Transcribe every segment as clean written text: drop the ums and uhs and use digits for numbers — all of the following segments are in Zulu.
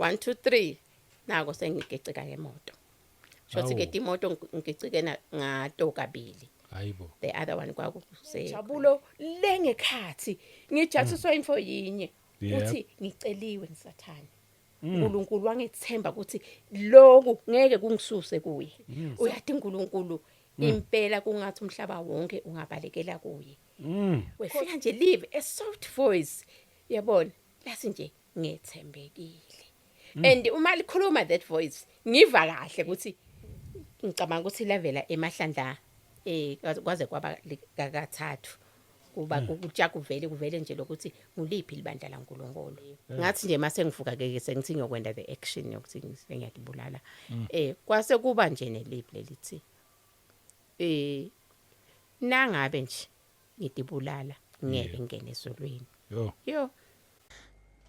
1 2 3 nako sengigeceka ngemoto shothi ke imoto ngigeceke ngato kabili hayibo the other one kwakuse jabulo lengekhathi ngijathiswa info yinye uthi ngiceliwe ngisathana uNkulunkulu wangethemba ukuthi lokhu ngeke kungisuse kuye uyathi uNkulunkulu impela kungathi umhlaba wonke ungabalekela kuye wefika nje live a soft voice yabona lasi nje ngethembekile and uma likhuluma that voice ngiva kahle ukuthi ngicabanga ukuthi lavela emahlandla kwaze kwaba kakathathu kuba kutsha kuvele nje lokuthi nguliphi libandla laNkulunkulu ngathi nje mase ngivuka ke sengithi ngiyokwenda the action yokuthi ngiyakibulala kwase kuba nje neliphi lelithi nangabe nje ngidibulala ngeke ngene ezolweni yo.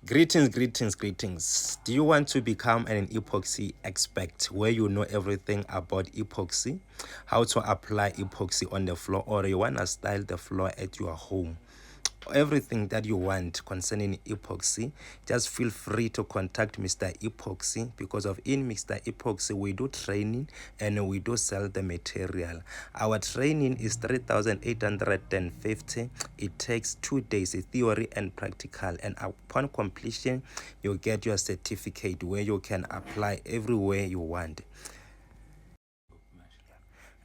Greetings. Do you want to become an epoxy expert where you know everything about epoxy, how to apply epoxy on the floor, or you want to style the floor at your home? Everything that you want concerning epoxy, just feel free to contact Mr. Epoxy, because in Mr. Epoxy we do training and we do sell the material. Our training is 3,850. It takes 2 days, theory and practical, and upon completion you get your certificate where you can apply everywhere you want.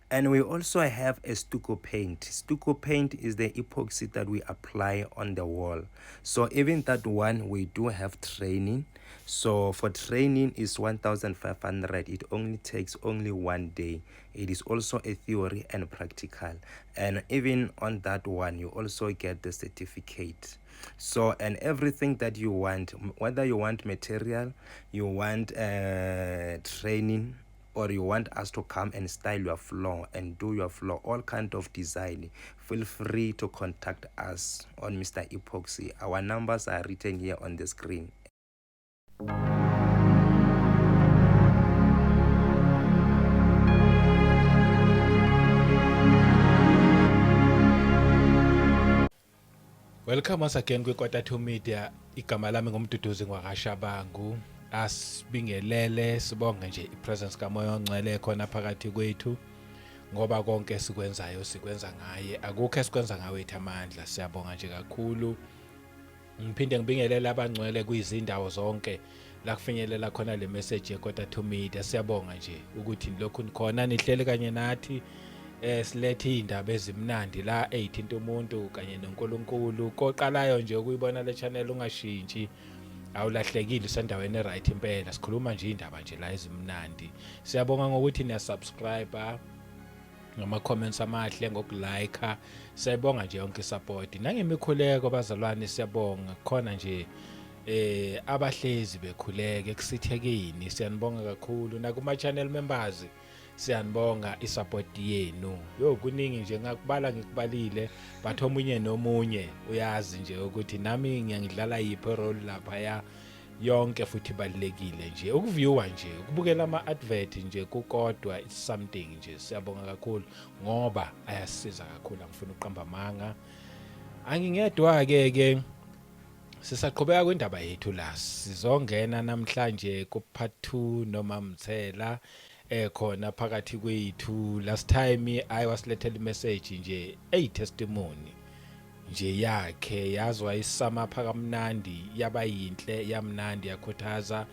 And we also have a stucco paint. Stucco paint is the epoxy that we apply on the wall. So even that one, we do have training. So for training is 1,500. It only takes 1 day. It is also a theory and practical. And even on that one, you also get the certificate. So, and everything that you want, whether you want material, you want training, or you want us to come and style your floor and do your floor, all kind of design, feel free to contact us on Mr. Epoxy. Our numbers are written here on the screen. Welcome once again kwiKwathathu Media. Igama lami ngumduduzi ngwakashabangu. Asibingelele sibonge nje ipresence kaMoya oNgcwele khona phakathi kwethu, ngoba konke sikwenzayo sikwenza ngaye, akukho esikwenza ngawethu amandla. Siyabonga nje kakhulu. Ngiphinde ngibingelele abangcwele kwizindawo zonke la kufinyelela khona le message yeKwathathu Media. Siyabonga nje ukuthi lokhu nikhona nihlele kanye nathi silethe indaba ezimnandi la eyithinta umuntu kanye noNkulunkulu. Koqalayo nje ukuyibona le channel ungashintshi, awulahlekile usendaweni right impela. Sikhuluma nje indaba nje la ezimnandi. Siyabonga ngokuthi niya subscribe, ngama comments amahle, ngokulike. Siyabonga nje yonke support nangemikhuleko bazalwane. Siyabonga khona nje abahlezi bekhuleke kusithekeni. Siyanibonga kakhulu nakuma channel members. Siyanibonga isupport yenu. Kuningi nje ngakubala ngikubalile, but omunye nomunye uyazi nje ukuthi nami ngiyangidlala yiphi role lapha ya yonke futhi balekile nje. Ukuviewa nje, ukubukela ama advert nje kukodwa it's something nje. Siyabonga kakhulu ngoba ayasisiza kakhulu. Angifuna uqamba manga. Angingedwa ke sisaqhubeka kwindaba yethu la. Sizongena namhlanje ku part 2 noma Mthela khona phakathi kwethu. Last time wasilethela imessage nje testimony nje yakhe, yazwa isama phakamnandi, yaba yinhle, yamnandi, yakhuthaza.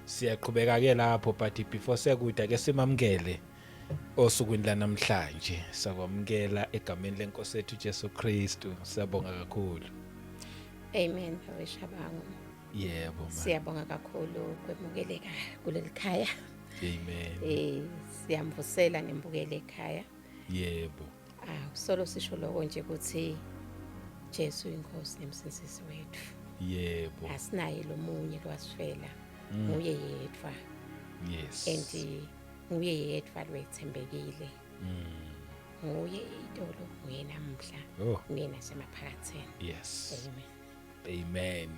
Siyaqhubeka ke lapho, but before sekude ke simamkele osukwini lanamhlanje. Sakwamkela egameni lenkosi yethu Jesu Kristu. Siyabonga kakhulu. Amen. Aweshabangu. Yebo ma. Siyabonga kakhulu kwemukeleka kuleli khaya. Amen. Siyamvusela nembukele ekhaya. Yebo. Solo sisho lokho nje ukuthi Jesu inkosi nemsindisi wethu. Yebo. Asinaye lo munye lwasifela. Nguye yedwa. Yes. And nguye yedwa lwethembekile. Nguye itolo, nguye namhla. Nguye nasemaphakathini. Yes. Amen. Amen.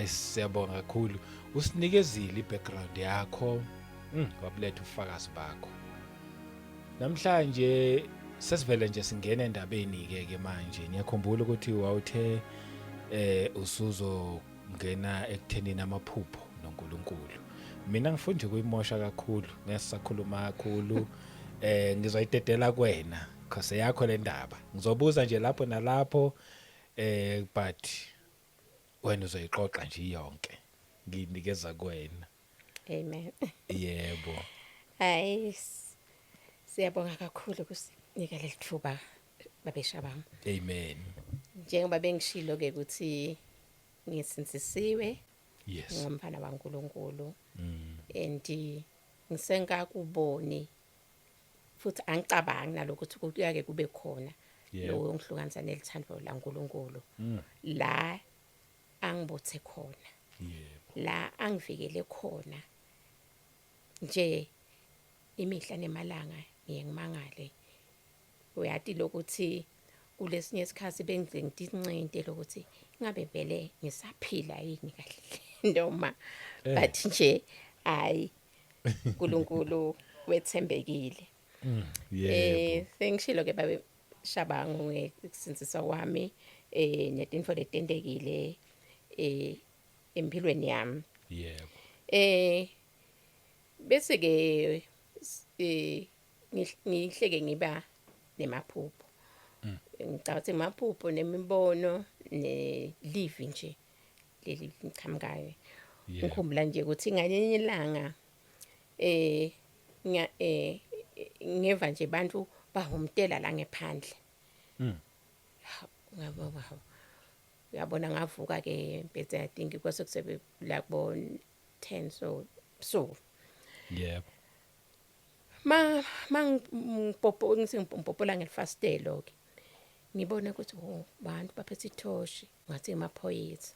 Siyabonga kakhulu. Usinikezile ibackground yakho. Wabuletha ufakazi bakho. Namhlanje sesivele nje singena endabeni ke manje. Ngiyakhumbula ukuthi wawuthe usuzo ngena ekuthenini amaphupho noNkulunkulu. uNkulunkulu. Mina ngifuna nje kuyimosha kakhulu ngesisakhuluma kakhulu ngizoyitetela kuwena because yakho le ndaba. Ngizobuza nje lapho nalapho but wena uzoyiqoqa nje yonke. Nginikeza kuwena. Amen. Yebo. Hayi siyabonga kakhulu kusinika lelithuba babesha bami. Amen. Njengoba bengishilo ke ukuthi ngisinzisiwe Yes. ngomfana kaNkuluNkulu. And ngisengakuboni futhi angicabangi nalokuthi kuyake kube khona lo ngihlukanisa nelithando laNkuluNkulu la angibothe khona. Yebo. La angivikele khona nje imihla nemalanga ngiyengimangale uyathi lokuthi kulesinye isikhathi bengize ngidinqinte lokuthi ngabe vele ngisaphila yini kahle noma but nje hayi uNkulunkulu wethembekile. Yebo. Sengishilo ke babe shabangu ngekusinzisa kwami netinfo letendekile empilweni yami. Yebo. Bese ke ngihleke ngiba nemaphupho. Ngicabanga emaphupho nemibono nelivi nje leli ngichamkayo. Ngikhumbula nje ukuthi ngalinye ilanga ngeva nje bantu bahomtela la ngephandle. Ngabona ngavuka ke bese I think kwase kusebe la kubo 10 so Yebo. Ngipopho ngipophola ngelifastelo ke ngibona ukuthi bantu baphethe ithoshi ngathi emaphoyisa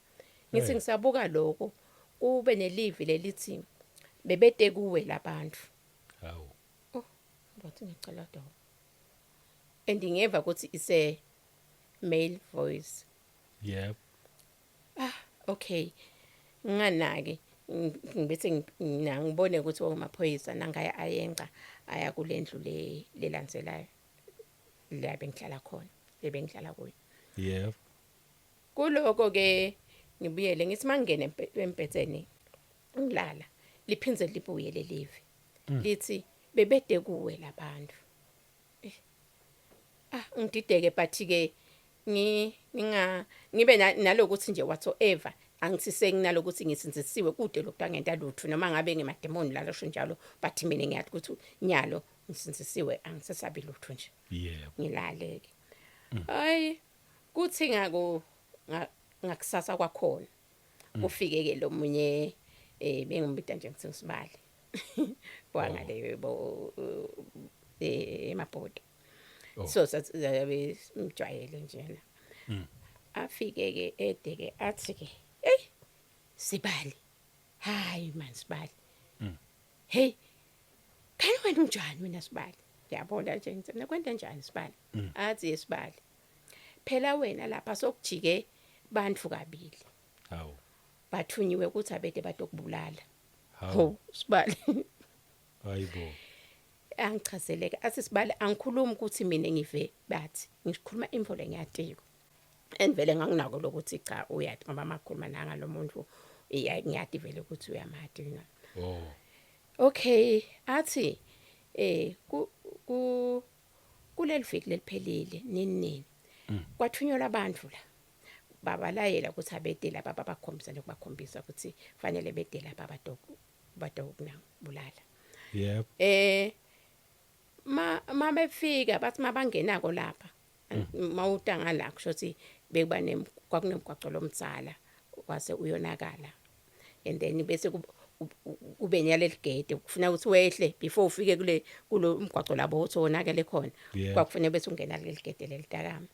ngithi ngisabuka lokho kube nelivi lelithi bebede kuwe labantu. Hawu. Ngathi ngicela do andingeva ukuthi ise male voice. Yebo. Okay nganake ngibethe ngibone ukuthi omaphoyisa nangaya ayenqa aya kulendlu lelandzelayo la bengihlala khona bengihlala kuyo. Yebo. Kuloko ke ngibuyele ngithi mangene empetseni ngilala liphinze libuye lelivi lithi bebede kuwe labantu. Ngidideke but ke ngibe nalokuthi nje whatsoever angithi senginalokuthi ngisinzisiwe kude lokutanga ngenta lutho noma ngabe ngemademoni lalosho njalo but mina ngiyathi ukuthi nyalo ngisinzisiwe angisesabi lutho nje. Yebo. Ngilale ke hayi kuthi ngakusasa kwakhona kufike ke lo munye bengimbita nje ngithi Sibali wangale emabhodo. So sabe simjwayele njena. Afike ke edeke athi ke hey Sibali hayi man Sibali hey khani wena unjani wena Sibali yabona nje ngithi nakwenda njani Sibali athi Sibali phela wena lapha sokujike bantu kabili. Hawu. Bathunyiwe ukuthi abede batokubulala. Hawu. Sibali Hayibo. Angichazeleke athi Sibali angikhulumi ukuthi mina ngive bathi ngikhuluma info lengiyatiko. Enivele nganginako lokuthi cha uyathi ngoba makhuluma nanga lo muntu ngiyati vele ukuthi uyamadina. Oh. Okay athi kuleli viki leliphelile nini kwathunyelwa abantu la babalayela ukuthi abede laba babakhombisa lokubakhombisa ukuthi fanele bede laba badokubulala. Yep. Ma befika bathi mabangenako lapha mawutanga la kushothi bekuba kwakunemgwaqo lomtsala wase uyonakala and then bese kube nyaleli gate kufuna ukuthi wehle before ufike kulo umgwaqo labo othonakele khona kwakufanele bese ungena leli gate lelitakama.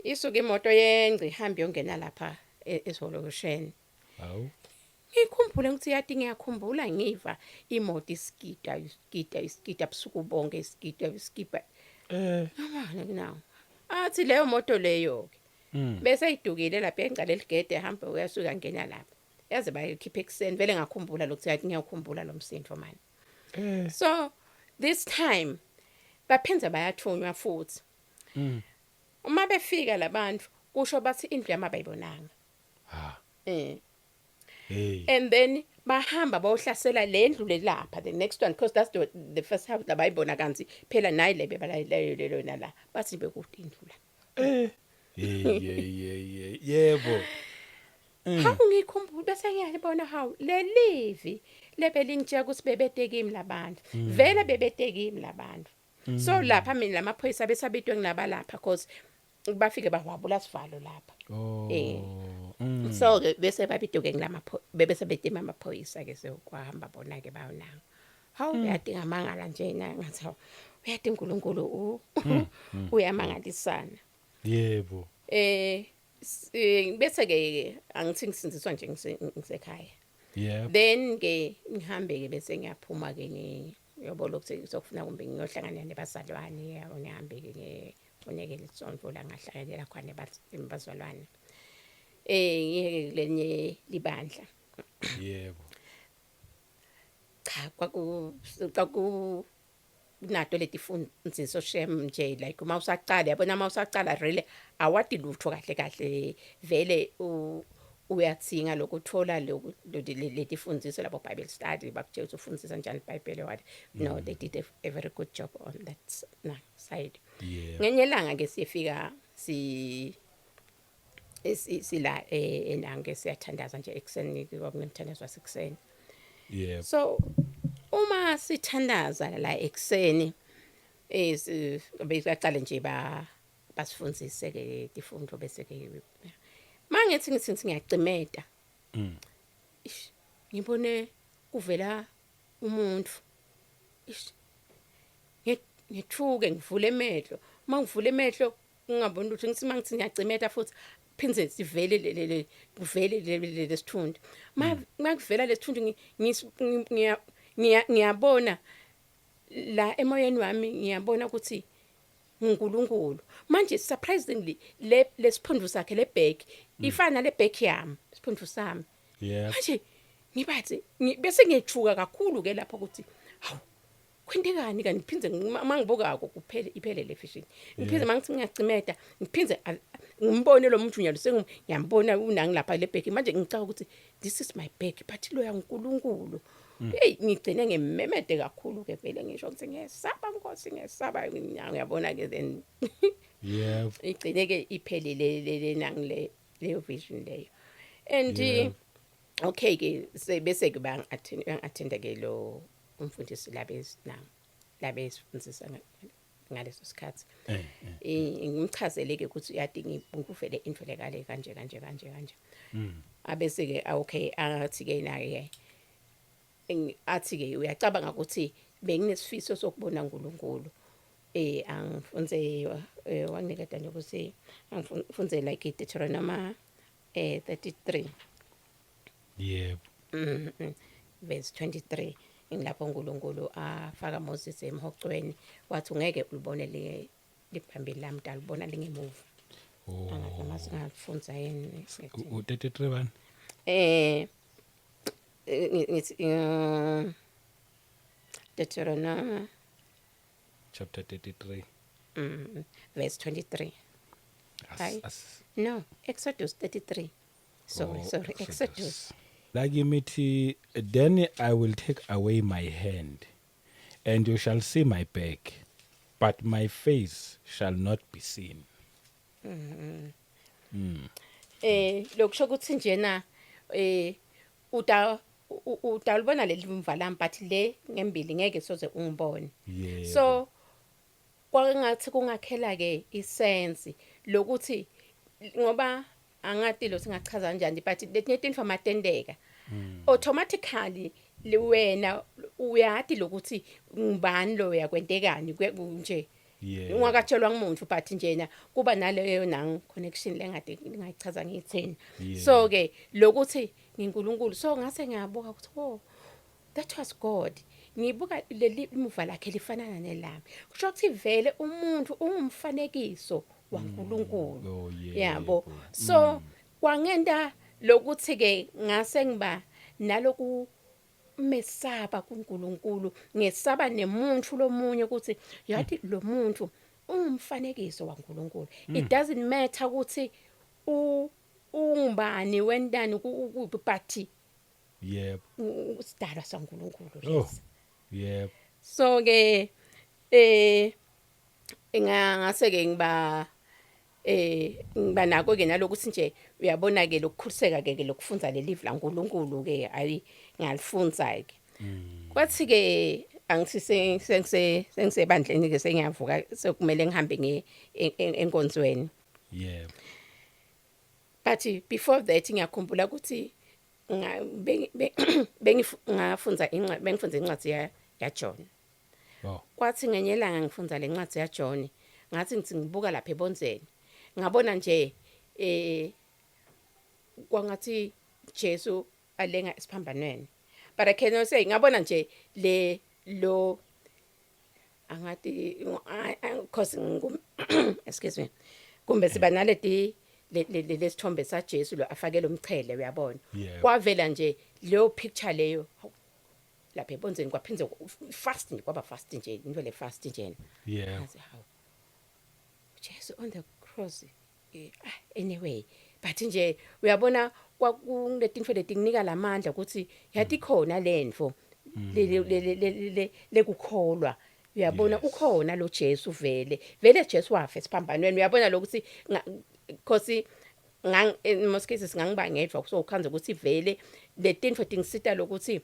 Isuke imoto yengci ihamba yongena lapha eSholosheni. Hawu. Ngikhumbule ukuthi yathi ngiyakhumbula ngiva imoto iskida busuku bonke iskipa. Nawo. Athi leyo moto leyo ke. Bese idukile lapha engcala leligede ehamba uyasuka ngena lapha. Yaze bayikhipha ekseni vele ngakhumbula lokuthi yathi ngiyakhumbula lo msindo manje. So this time baphenza bayathunywa futhi. Uma befika labantu kusho bathi indlu yami abayibonanga. Ha. Hey. And then bahamba bayohlasela lendlu lapha the next one because that's the first house labayibona kanti phela nayi lebe balayilelo nala bathi bekude indlu la. Yebo. Hawu ngikhumbula bese ngiyalibona hawu lelivi lebelingitshe ukuthi bebedekimi labantu vele bebedekimi labantu so lapha mina lamaphoyisa besabitwe nginaba lapha because bafike bahwabula sivalo lapha so ke bese babitoke bese bedima amaphoyisa ke sokuhamba bona ke bayonanga hawu uyadinga mangala nje ngathi hawu uyadinga uNkulunkulu uyamangalisana yebo bese ke angithi ngisinziswa nje ngisekhaya yebo then ke ngihambe ke bese ngiyaphuma ke yabo lokho sokufuna kumbe ngiyohlangana nebazalwane yabo ngihambe ke unekele isonto la ngahlanganela khona bazalwane ngiyeke kulenye libandla yebo cha kwaku nato letifundziso shem nje like uma usaqala yabona uma usaqala really awadi lutho kahle kahle vele uyatsinga lokuthola letifundziso labo Bible study bakutshela ufundisa njani iBhayibheli what no they did a very good job on that side ngenye langa ke sifika sila enange siyathandaza nje ekseni kunemthandazo wasekuseni yebo so uma sithandaza la ekseni besaqale nje basifundise ke ifundo bese ke mangithi ngiyacimeta ngibone kuvela umuntu ngithuke ngivule emehlo mangivule emehlo ngingaboni ukuthi ngithi ngiyacimeta futhi phinze sivele kuvele lesithundu makuvela lesithundu ngiyabona la emoyeni wami ngiyabona ukuthi uNkulunkulu manje surprisingly lesiphundu sakhe lebag ifana lebag yami isiphundu sami manje ngibathi bese ngiyachuka kakhulu ke lapho ukuthi hawu kwendekani kanti ngiphinze mangibuka kuphele iphele le fishing ngiphinze mangithi ngiyacimeta ngiphinze ngimbone lo muntu nyalo ngiyambona unangi lapha le bag manje ngicaka ukuthi this is my bag but lo yaNkulunkulu hey ngigcine ngememede kakhulu ke vele ngisho ukuthi ngiyesaba Nkosi ngiyesaba ngiyabona ke then yebo igcine ke iphelele nangi leyo vision leyo and okay ke bese ke attend ke lo umfundisi labesifundisa ngaleso sikhathi ngimchazele ke ukuthi uyadinga ngikuvele intfolekale kanje abese ke okay athi ke naye athi ke uyacabanga ukuthi benginesifiso sokubona uNkulunkulu angifunze wanginikeza nje ukuthi angifunze like Deuteronomy 33 yebo verse 23 ingilapho uNkulunkulu afaka Moses emhocweni wathi ungeke ulibone liphambili lami dalibona lingemuva angathi masingafunza yini u33 bani Deuteronomy chapter 33 verse 23 no Exodus 33 sorry Exodus like imithi then I will take away my hand and you shall see my back but my face shall not be seen lokusho ukuthi njena udalibona lelivumva lami but le ngembili ngeke soze ungibone so kwangathi kungakhela ke isense lokuthi ngoba angati lo singachaza kanjani but letinye informatendeka automatically wena uyathi lokuthi ngibani lo yakwentekani nje ungakatshelwa ngumuntu but njena kuba naleyo nang connection lengade ngingayichaza ngiyitheni so ke lokuthi ngiNkulunkulu so ngase ngiyabuka ukuthi oh that was God ngibuka leli muva lakhe lifanana nelami kusho ukuthi vele umuntu ungumfanekiso waNkulunkulu yabo so kwangenta lokuthi ke ngase ngiba naloku mesaba kuNkulunkulu ngesaba nemuntu lomunye ukuthi yathi lo muntu ungumfanekiso waNkulunkulu it doesn't matter ukuthi ungubani wendani but Yep. Sidalwa saNkulunkulu Oh. lesi. Yep. So ke ngase ke ngiba nako ke nalokuthi nje uyabona ke lokukhuliseka ke lokufunza le live laNkulunkulu ke ayi ngalifunza ke. Kwathi ke angithi sengisebandleni ke sengiyavuka sekumele ngihambe enkonzweni. Yep. But before that ngiyakhumbula ukuthi bengifunza incwadi ya John. Oh. Kwathi ngenye ilanga ngifunza lencwadi ya John, ngathi ngithi ngibuka lapha ebonzeni. Ngabona nje kwangathi Jesu alenga esiphambanweni. But I cannot say ngabona nje lo angathi cause excuse me. Kumbe siba naleti lesithombe sa Jesu lo afakela umchele uyabona. Kwavela nje leyo picture leyo lapha ebonzeni kwaphinze fast kwaba fast nje into le fast nje. Yeah. Ngathi hawu Jesus on the cross. Anyway, but nje uyabona kwakuletinto letinika lamandla ukuthi yathi khona lendvo le kukholwa. Uyabona ukhona lo Jesu vele Jesu wafa esiphambanweni. Uyabona lokuthi because in most cases ngangiba ngedwa so ukhanza ukuthi vele letinto tingisita lokuthi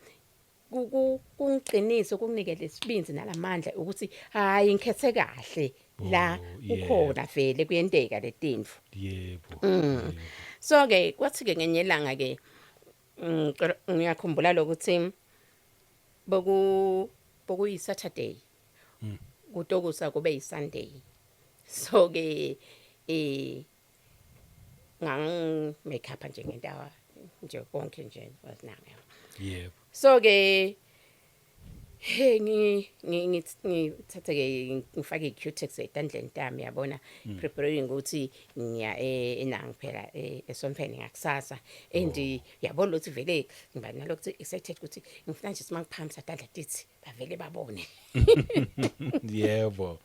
kungiqinise kunginike lesibinzi nalamandla ukuthi hayi ngikhethe kahle la ukhona vele kuyenteka letinto. Yebo. So ke kwathi ke ngenye ilanga ke ngiyakhumbula lokuthi boku yi Saturday kutokusa kube yi Sunday. So ke ngang make up nje ngentawa nje konke nje wasinanga. Yebo. So ke ngithathe ke ngifake iQtex etandleni tami yabona preparing ukuthi ngiya enang phela esonfeni ngakusasa and yabona ukuthi vele ngiba nalokuthi excited ukuthi ngifuna nje simangiphamisa tandla tithi bavele babone. Yebo.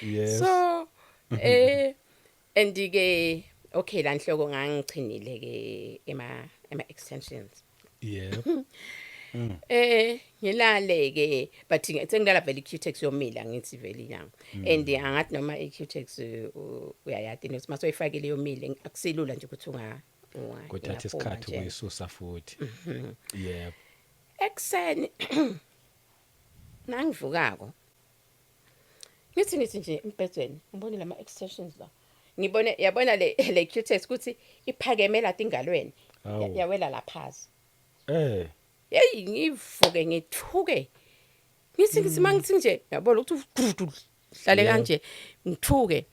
Yes. So and ke okay la nhloko ngangichinile ke ema extensions. Yebo. Ngilale ke but sengilala vele iQtex yomila ngithi vele inyanga and angathi noma iQtex uyayati ukuthi masoyifakile yomile akusilula nje ukuthi kuthatha isikhathi ukuyisusa futhi. Yebo. Ekseni nangivukako ngithi nje empezweni ngibone lama extensions la ngibone yabona le QTex ukuthi iphakeme la tingalweni yawela laphazi. Hey ngivuke ngithuke ngithi mangithi nje yabona ukuthi hlale kanje ngithuke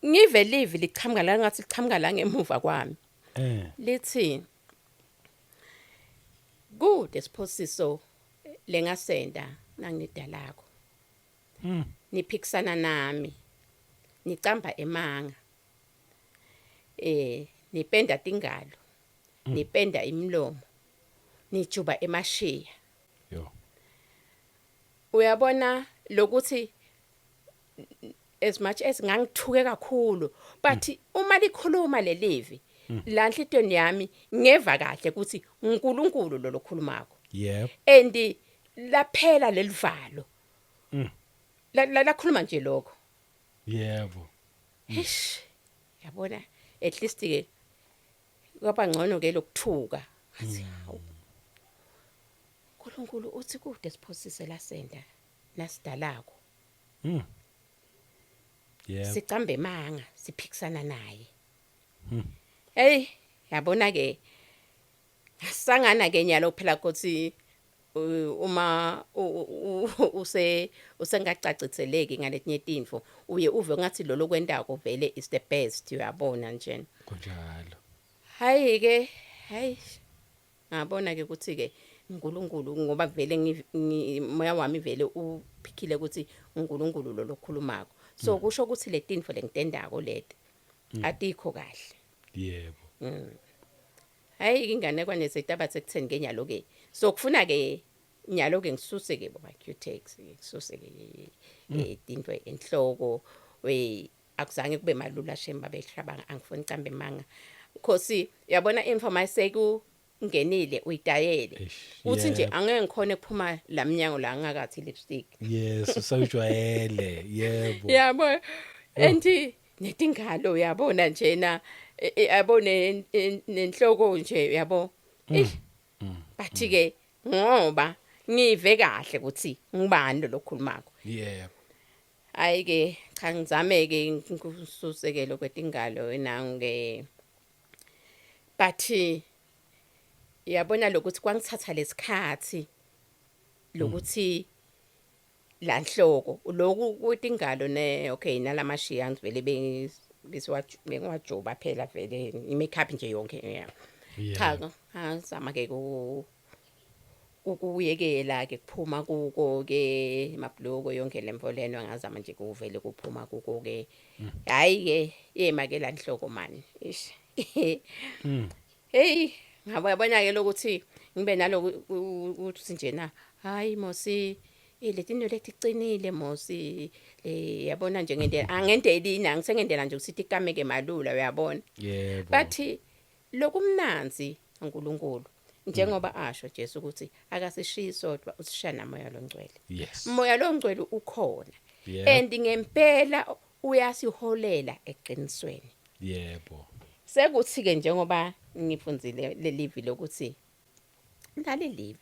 ngive live liqhamuka la ngathi liqhamuka la ngemuva kwami. Lithi good esposiso lengasenda nangidalako. Niphikisana nami. Nicamba emanga. Nipenda tingalo. Nipenda imlomo. Nijuba emashiya. Yo. Uyabona lokuthi as much as ngangithuke kakhulu but uma likhuluma lelivi la nhlitweni yami ngeva kahle ukuthi uNkulunkulu lo lokhulumako. Yep. And laphela lelivalo. La khuluma nje lokho. Yebo. Eish. Yabona at least ke kwaba ngcono ke lokuthuka. Ngathi hawu. uNkulunkulu uthi kude siphosise lasenda nasidalako. Yeah. Sicambe emanga siphikisana naye. Hey, yabona ke sangana ke nyalo phela ukuthi uma usengacacitseleki ngaletinye tinfo uye uve ngathi lo lokwendako vele is the best uyabona nje. Kunjalo. Hayi ke, hayi. Ngabona ke ukuthi ke uNkulunkulu ngoba vele moya wami vele uphikile ukuthi uNkulunkulu lo lokhulumako. So kusho ukuthi le tinfo lengitendako leti atikho kahle. Yebo. Hayi ingane kwanesitabathe ekutheni kenyalo ke. So kufuna ke nyalo ke ngisuse ke boba QTex ngisuse ke tinto enhloko akuzange kube malula shemba behlaba angifuni icambe manga. Because yabona info mayiseku ungenile uyidayele Eish, uthi nje yebo. angeke ngikhone ukuphuma lamnyango la ngakathi lipstick Yes, usawujwayele. Yebo. yabo anti netingalo uyabona njena yabone nenhloko nje yabo bathi ke ngoba ngive kahle ukuthi ngibani lokhulumako Yebo. hayi ke cha ngizame ke ukususekelo kwetingalo nange bathi yabona lokuthi kwangithatha lesikhathi lokuthi la nhloko lokhu kwetingalo ne okay nalamashiya ngivele bengiwajoba phela vele imakeup nje yonke cha ngizama ke ukuyekela ke kuphuma kuko ke mabhloko yonke lemfoleno ngazama nje kuvele kuphuma kuko ke hayi ke yema ke la nhloko mani ish hey ngabona ke lokuthi ngibe naloku uthi njena hayi mosi letinto leticinile mosi yabona nje ngendlela angendelini angisengendela nje usithi ikameke malula uyabona Yebo. bathi lokumnanzi uNkulunkulu njengoba asho Jesu ukuthi akasishiyi sodwa usisha namoya longcwele Yes. moya longcwele ukhona Yep. and ngempela uyasiholela eqinisweni Yebo. sekuthi ke njengoba ngifunzile lelivi lokuthi ngale live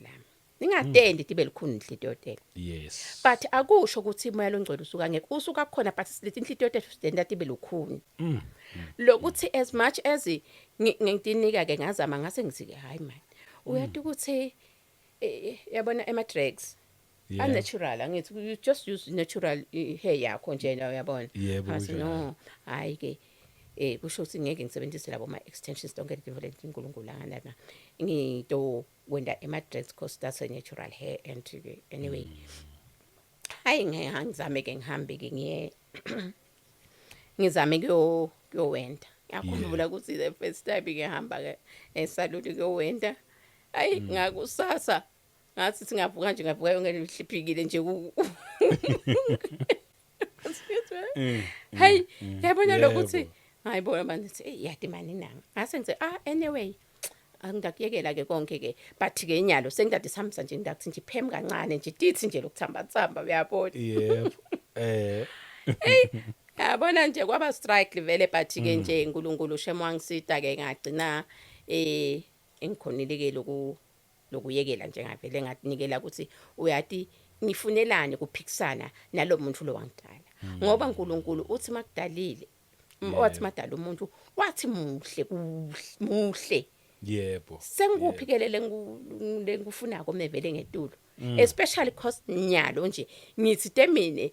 lami ningatendi tibe likhuni inhlitiyo yotela Yes. but akusho ukuthi moya longcwele usuka ngeke usuka khona but silethi inhlitiyo yotela sidenda tibe lukhuni lokuthi as much as ngitinika ke ngazama ngase ngithi hayi man uyathi ukuthi yabona ema drugs Yeah. unnatural angithi you just use natural hair yakho nje na uyabona Yebo, Asi, kunjalo. no hayi ke kusho ukuthi ngeke ngisebenzise labo ma extensions donke develop uNkulunkulu angana ngito wenda ema drugs cause that's a natural hair and anyway hayi ngizame ke ngihambe ke ngiye ngizame kuyowenda yakhumbula ukuthi the first time ngihamba ke esalute kuyowenda ayi ngakusasa ngathi singavuka nje ngavuka yonke ngihliphikile nje hey yabona lokuthi hayibona manje yati mani nanga ngase ngithi anyway angidakuyekela ke konke ke but ke inyalo sengidade sihambisa nje ngidathi nje phem kancane nje tithi nje lokuthamba thamba uyabona Yebo. yabona nje kwaba strike vele but ke nje uNkulunkulu shemo wangisida ke ngagcina engikhonile ke lokuyekela nje ngavele ngatinikela ukuthi uyati ngifunelani kuphikisana nalomuntu lo wangidala ngoba uNkulunkulu uthi makudalile wathi madala umuntu wathi muhle Yebo. sengikuphikelele ngikufunako mevele ngetulo especially cause nyalo nje ngithi temine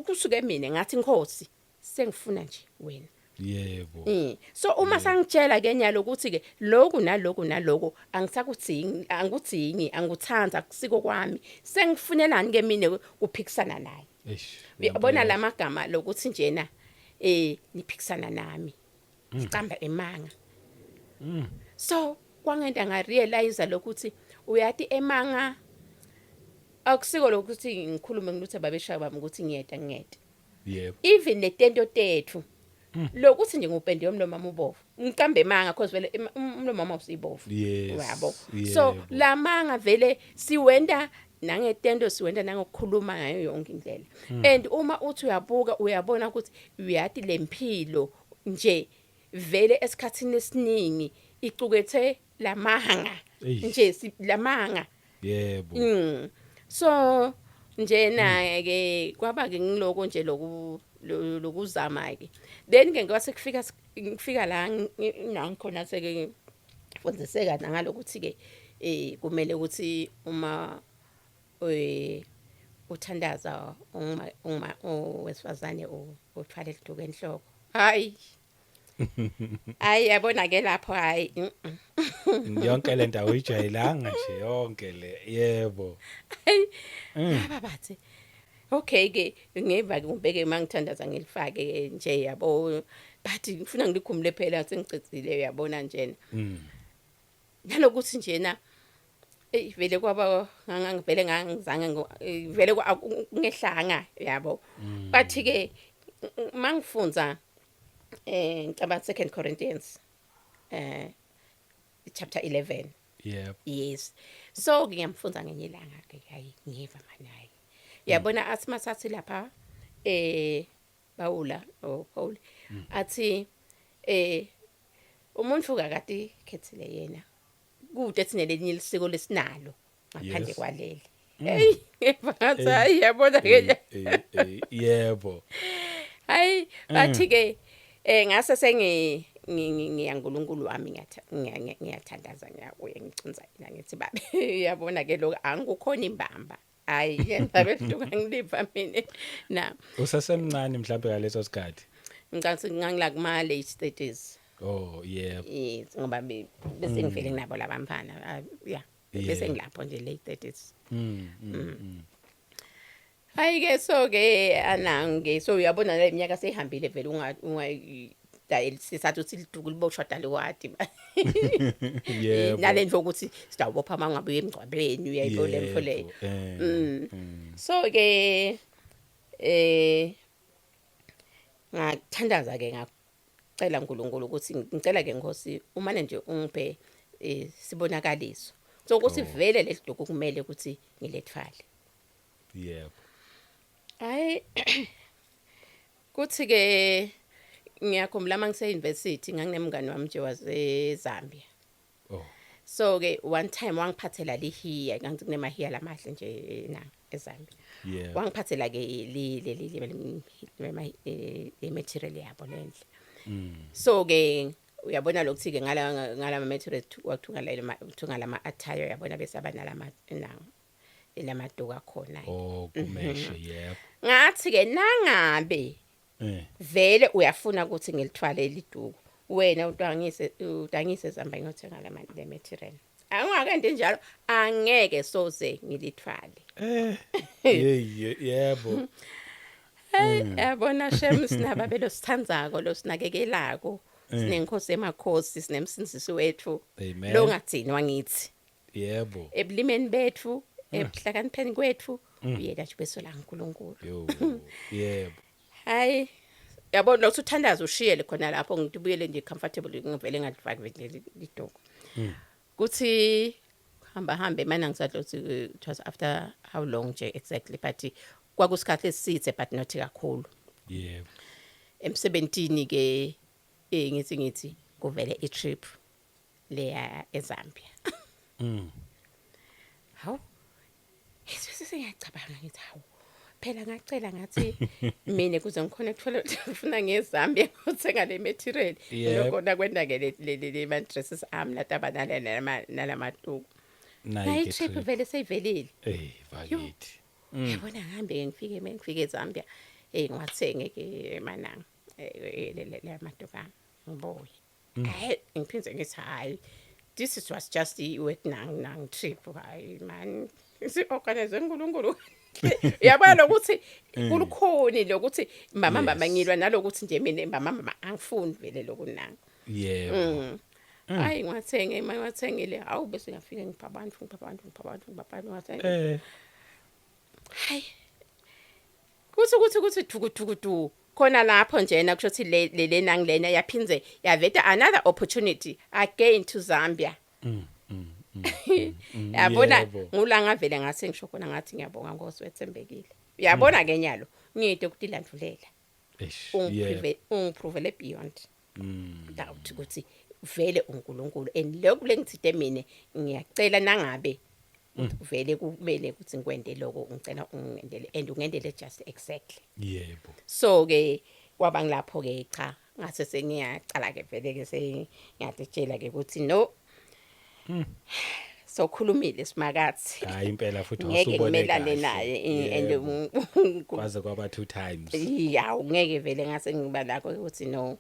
kusuke mina ngathi inkosi sengifuna nje wena Yebo. so uma sangitshela ke nyalo ukuthi ke lokhu naloku angisakuthingi anguthingi anguthanza kusiko kwami sengifunelani ke mina kuphikisana naye Eish. uyabona lamagama lokuthi njena niphikisana nami icamba emanga so kwangenda ngarealize lokuthi uyati emanga akusiko lokuthi ngikhulume ngiluthe babeshaya bami ukuthi ngiyeda Yebo. even letento tethu lokuthi nje ngupende yomlomo mama ubovu ngiqambe emanga cause vele umlomo mama usibovu Yes. uyabo so lamanga vele siwenda nangetendo siwenda nangokukhuluma ngayo yonke indlela and uma uthi uyabuka uyabona ukuthi uyati lempilo nje vele esikhathini esiningi icukethe lamanga nje lamanga Yebo. so njena ke kwaba ke ngiloko nje lokuzama ke then ke ngase ngifika la nangikhona seke mfundiseka ngalokuthi ke kumele ukuthi uma uthandaza uma owesifazane uthwala liduku enhloko hayi yabona ke lapho hayi Yonke le ndawo ijayelanga nje yonke le. Yebo. baba bathi okay ke ngeva ke umbeke mangithandaza ngilifake nje yabo but ngifuna ngilikhumule phela sengicicile uyabona njena nalokuthi njena vele kwaba ngangivele ngangizange vele kungehlanga yabo but ke mangifunza ngicabanga 2 Corinthians chapter 11. Yep. Yes. So ngiyamfunza ngenye ilanga ke hayi ngiva manayi. Yabona athi masathi lapha Paul athi umuntu kakade khethile yena kude sinelenye isiko lesinalo ngaphandle Yes. kwaleli. Hey, ngathi hayi yabona ke. Yebo. Hayi bathi ke ngase ngiyaNkulunkulu wami ngiyathandaza ngiyakuye ngicunza yena ngithi babe uyabona ke lokho angikukhona imbamba hayi yenza beduka ngiliva mina na Usasemncane mhlawumbe ngaleso sikhathi. ngicabanga ngangila kuma late 30s Oh, yebo. yes ngoba bese ngivele nginabo labamfana yeah bese ngilapho nje late 30s hayi ke so ke anange so uyabona le minyaka seyihambile vele dayeli sisathu siliduku liboshwa liwadi Yebo. nalendvo ukuthi sitawubopha mangabe emgcwabeni uyayibona lemfo leyo so ke ngathandaza ke ngacela uNkulunkulu ukuthi ngicela ke Nkosi umane nje ungiphe sibonakaliso so ukuthi vele lesiduku kumele ukuthi ngilethfale Yebo. hayi kuthi ke ngiyakhumbula mangise university nganginemngani wami nje waseZambia Oh. so ke one time wangiphathela lihiya ngangithi kunemahiya lamahle nje na eZambia Yeah. wangiphathela ke le material yabo lendle so ke uyabona lokuthi ke ngala material wakuthunga lama attire yabona bese abanalama elamaduka khona Oh, kumeshe yebo. ngathi ke nangabe vele uyafuna ukuthi ngilithwale liduku wena utangise Zambia ngiyothenga le material angakende njalo angeke soze ngilithwale Yebo. yabona shem sinaba belo sithandzako lo sinakekelako sinenkosi emakhosi sinemsindisi wethu Amen. lo ngatsinwa ngithi Yebo. ebulimeni bethu ebuhlakanipheni kwethu uyela nje beso la uNkulunkulu Yo. Yebo. hayi yabona lo uthandaza ushiyele khona lapho ngitubuyele nje comfortable ngivele ngadivaki vele lidoko kuthi hamba mana ngisadlothi it was after how long nje exactly but kwakusikhathi esithe but not kakhulu Yebo. emsebentini ke ngithi kuvele i trip leya eZambia hawu sesiyacabanga ngithi hawu phela ngacela ngathi mina kuze ngikhona ukuthola ufuna ngeZambia ngothenga le material lokho kwenda ke le dresses ami natabanale nalamatuku nayi trip vele seyivelile Bakithi. yabona ngihambe ngifike eZambia ngiwathenge ke mananga le matuka ngiboye hayi ngiphinze ngithi hayi this was just with nang trip hayi man si-organize uNkulunkulu yabona ukuthi kulukhoni lokuthi mama ngilwa nalokuthi nje mina mama angifuni vele lokunanga Yebo. hayi ngiwathengile awu bese ngafika ngipha abantu ngathenge hayi kuthi thukudu khona lapho njena kusho ukuthi le nangilena yaphinze yaveta another opportunity again to Zambia yabona ngulanga vele ngase ngisho khona ngathi ngiyabonga Nkosi wethembekile uyabona ke nyalo ngiyide ukudilandlulela ungiprove beyond doubt ukuthi vele uNkulunkulu and lokho lengithide mina ngiyacela nangabe vele kumele ukuthi ngikwende lokho ngicela ungendele and ungendele just exactly Yebo. so ke kwaba ngilapho ke cha ngase sengiyacala ke vele ke sengiyadetshela ke ukuthi no so khulumile simakathi Hayi impela futhi ngeke wasubone ngimelane naye and kwaze kwaba 2 times. yawu ngeke vele ngase ngiba lakho ukuthi no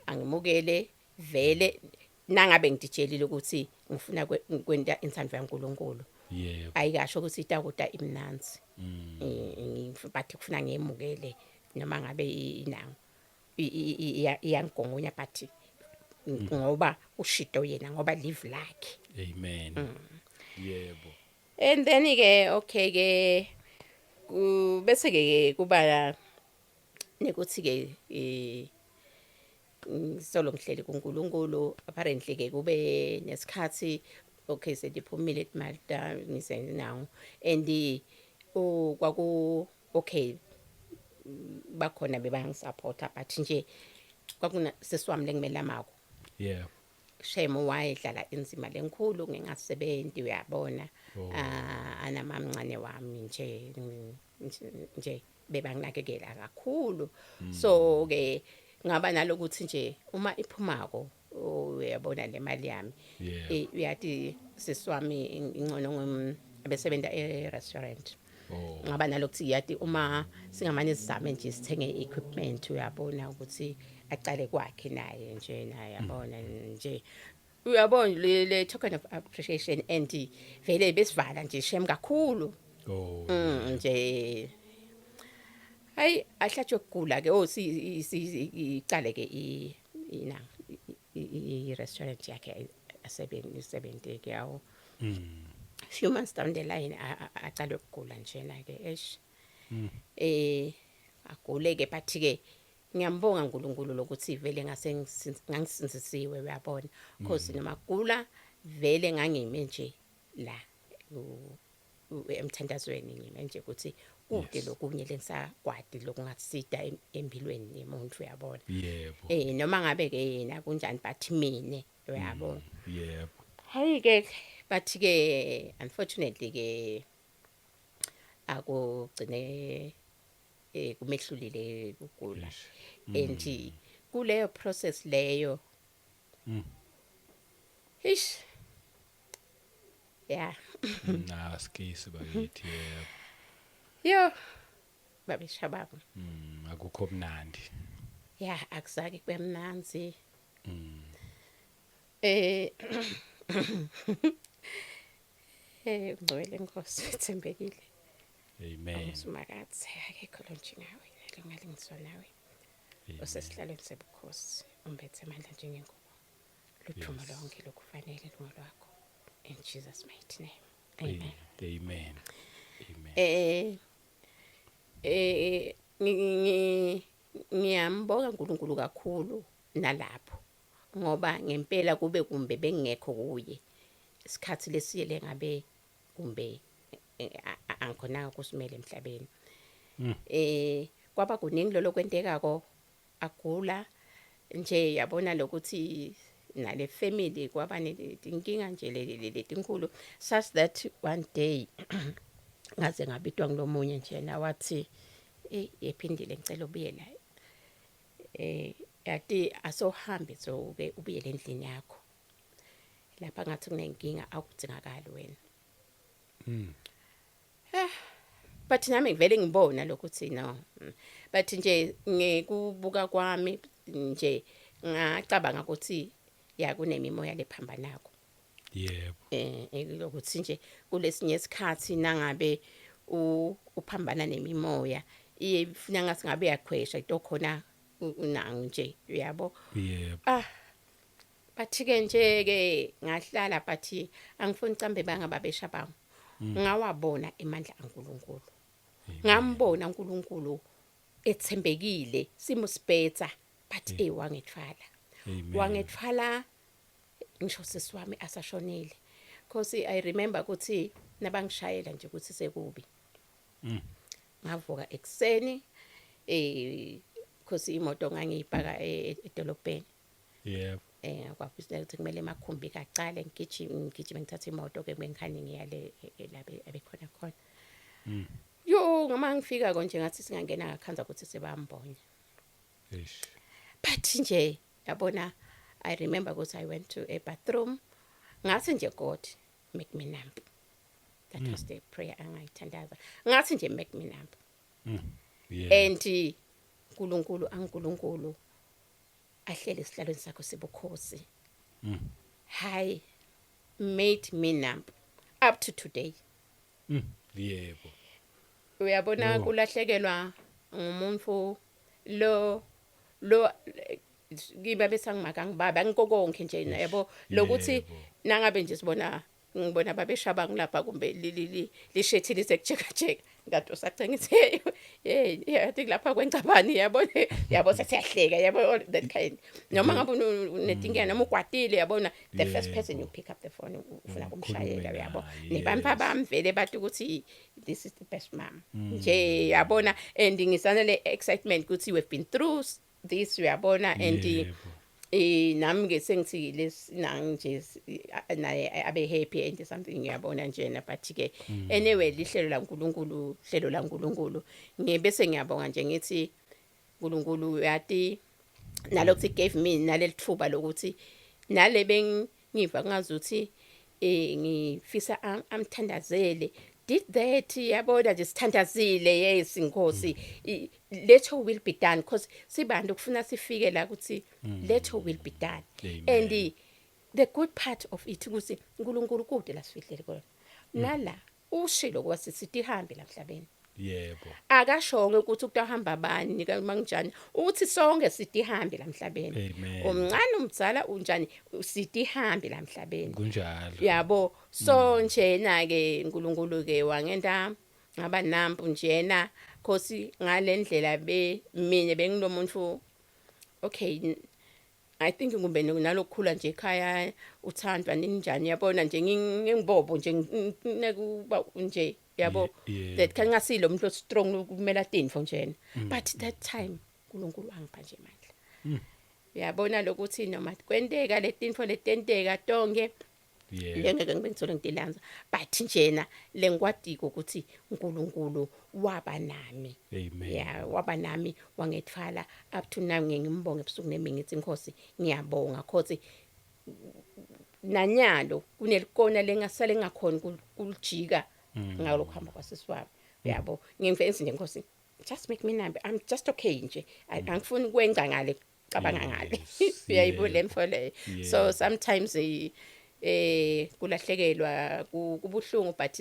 angimukele vele nangabe ngiditshelile ukuthi ngifuna kwenta insandvo yaNkulunkulu Yebo. ayikasho ukuthi itakuta imnanzi bathi kufuna ngiyemukele noma ngabe inango iyangigongonya but ngoba ushito yena ngoba live lakhe Amen. Yebo. and then ke okay ke bese ke kuba nekuthi ke solo ngihleli kuNkulunkulu apparently ke kube nesikhathi okay sediphumile eMalta ngisenawo and kwaku okay bakhona bebangisupporta but nje kwakuna sesiwami lengimela mako Yeah. shame wayedlala inzima lenkulu ngingasebenzi uyabona anamamncane wami nje bebanginakekela kakhulu so ke ngaba nalokuthi nje uma iphumako uyabona le mali yami uyathi sesiwami ingcono abesebenza e-restaurant ngaba nalokuthi yathi uma singamane sizame nje sithenge equipment uyabona ukuthi aqale kwakhe naye nje naye yabona nje uyabona le token of appreciation and vele besivala nje shem kakhulu nje hayi ahlatshwe ukugula ke iqale ke i restaurant yakhe asebenze ke yawo few months down the line aqale ukugula njena ke agule ke bathi ke ngiyambonga uNkulunkulu lokuthi vele ngangisinzisiwe uyabona because noma gula vele ngangime nje la emthandazweni ngime nje ukuthi kude lokunye lengisakwadi lokungasida empilweni yemuntu uyabona yebo noma ngabe ke yena kunjani bathi mine uyabona yebo hayi ke bathi ke unfortunately ke akugcine kumehlulile ukugula and kuleyo process leyo ish yeah naskisi bakithi yo babeshababa akukho mnandi yeah akuzake kube mnanzi ngcwele Nkosi ethembekile amen uMakathi akekho lonje ngawe lungalingiswa nawe osesihlalweni sebukhosi umbethe amandla njengengubo luthumo lonke lokufanele lungolwakho in Jesus mighty name amen amen ngiyambonga uNkulunkulu kakhulu nalapho ngoba ngempela kube kumbe bengekho kuye isikhathi lesiyele ngabe kumbe angikhona kusimele emhlabeni kwaba kuningi lo kwenteka agula nje yabona lokuthi nale family kwaba nenkinga nje letinkulu such that one day ngaze ngabitwa ngilomunye nje nawathi ephindile ngicela ubuyela yathi asohambe so ke ubuyele endlini yakho lapha ngathi kunenkinga akudzingakala wena but nami ngivele ngibona lokuthi no but nje ngekubuka kwami nje ngacabanga ukuthi ya kunemimoya lephambanako yebo lokuthi nje kulesinye isikhathi nangabe uphambana nemimoya ifuna ngathi ngabe yakhwesha into khona unangu nje uyabo yebo bathi ke nje ke ngahlala bathi angifuni cambe bangababesha bangu ngawabona emandla kaNkulunkulu ngambona uNkulunkulu ethembekile simusibetha but wangethwala ngisho sesiwami asashonile because I remember ukuthi nabangishayela nje ukuthi sekubi ngavuka ekseni because imoto ngangiyibhaka edolobheni yebo kwakufanele ukuthi kumele emakhumbi kacale ngigijime ngithatha imoto ke bengikhani ngiyale labe abekhona khona yo ngama ngifika konje ngathi singangena ngakhanza ukuthi sebambonya but nje yabona I remember ukuthi I went to a bathroom ngathi nje God make me numb that was the prayer angayithandaza ngathi nje make me numb and uNkulunkulu ahlele esihlalweni sakho sebukhosi hi made me numb up to today yebo uyabona kulahlekelwa ngumuntu lo ngiba besangimaka ngibaba ngikokonke nje yabo lokuthi nangabe nje ngibona babeshaba ngilapha kumbe lishethile sekujeka ngathi usacela ngithi yathi lapha kwencabani yabo sesiyahleka yabo that kind noma ngabe unetinkinga noma ukwatile yabona the first person you pick up the phone ufuna kumshayela yabo nibampa bamvele bathi ukuthi this is the best mom nje yabona and ngisana le excitement ukuthi we've been through this uyabona and nami ngesengithi lesinanje naye abe happy and something yabona njena but ke anyway lihlelo la uNkulunkulu ngibese ngiyabonga nje ngithi uNkulunkulu yathi nalokuthi gave me nalelithuba lokuthi nale bengiva ngazuthi ngifisa amthandazele did that yabona nje sithandazile yes inkosi let your will be done because sibantu kufuna sifike la ukuthi let your will be done. Amen. And the good part of it ukuthi uNkulunkulu kude la sifihlele khona nala ushilo kwasi sithi hambe la emhlabeni yebo akashonge ukuthi ukutahamba bani kanjani uthi sonke sithi hambe la emhlabeni omncane umdzala unjani sithi hambe la emhlabeni kunjalo yabo so njena ke uNkulunkulu ke wangenda ngaba nampu njena khosi ngalendlela mina benginomuntu okay I think ngumbe nalokukhula nje ekhaya uthandwa ninjani yabona nje ngingibobo nje nekuba nje yabo that kan ngasilo umuntu strong ukumela tinfo njena but that time uNkulunkulu wangipha nje amandla yabona lokuthi noma kwenteka letinfo letenteka tonke ngeke ngibengithole ngitilanza but njena lengwadiko ukuthi uNkulunkulu waba nami waba nami wangethwala up to now ngimbonga ebusuku nemini ngithi inkosi ngiyabonga khosi nanyalo kunelikona lengasale ngakhona kulijika ngalokho hamba kwasisiwami yabo ngimfensi nje inkosi just make me number I'm just okay nje angifuni ukwenza ngale cabanga ngale uyayibona lemfole so sometimes kulahlekelwa kubuhlungu but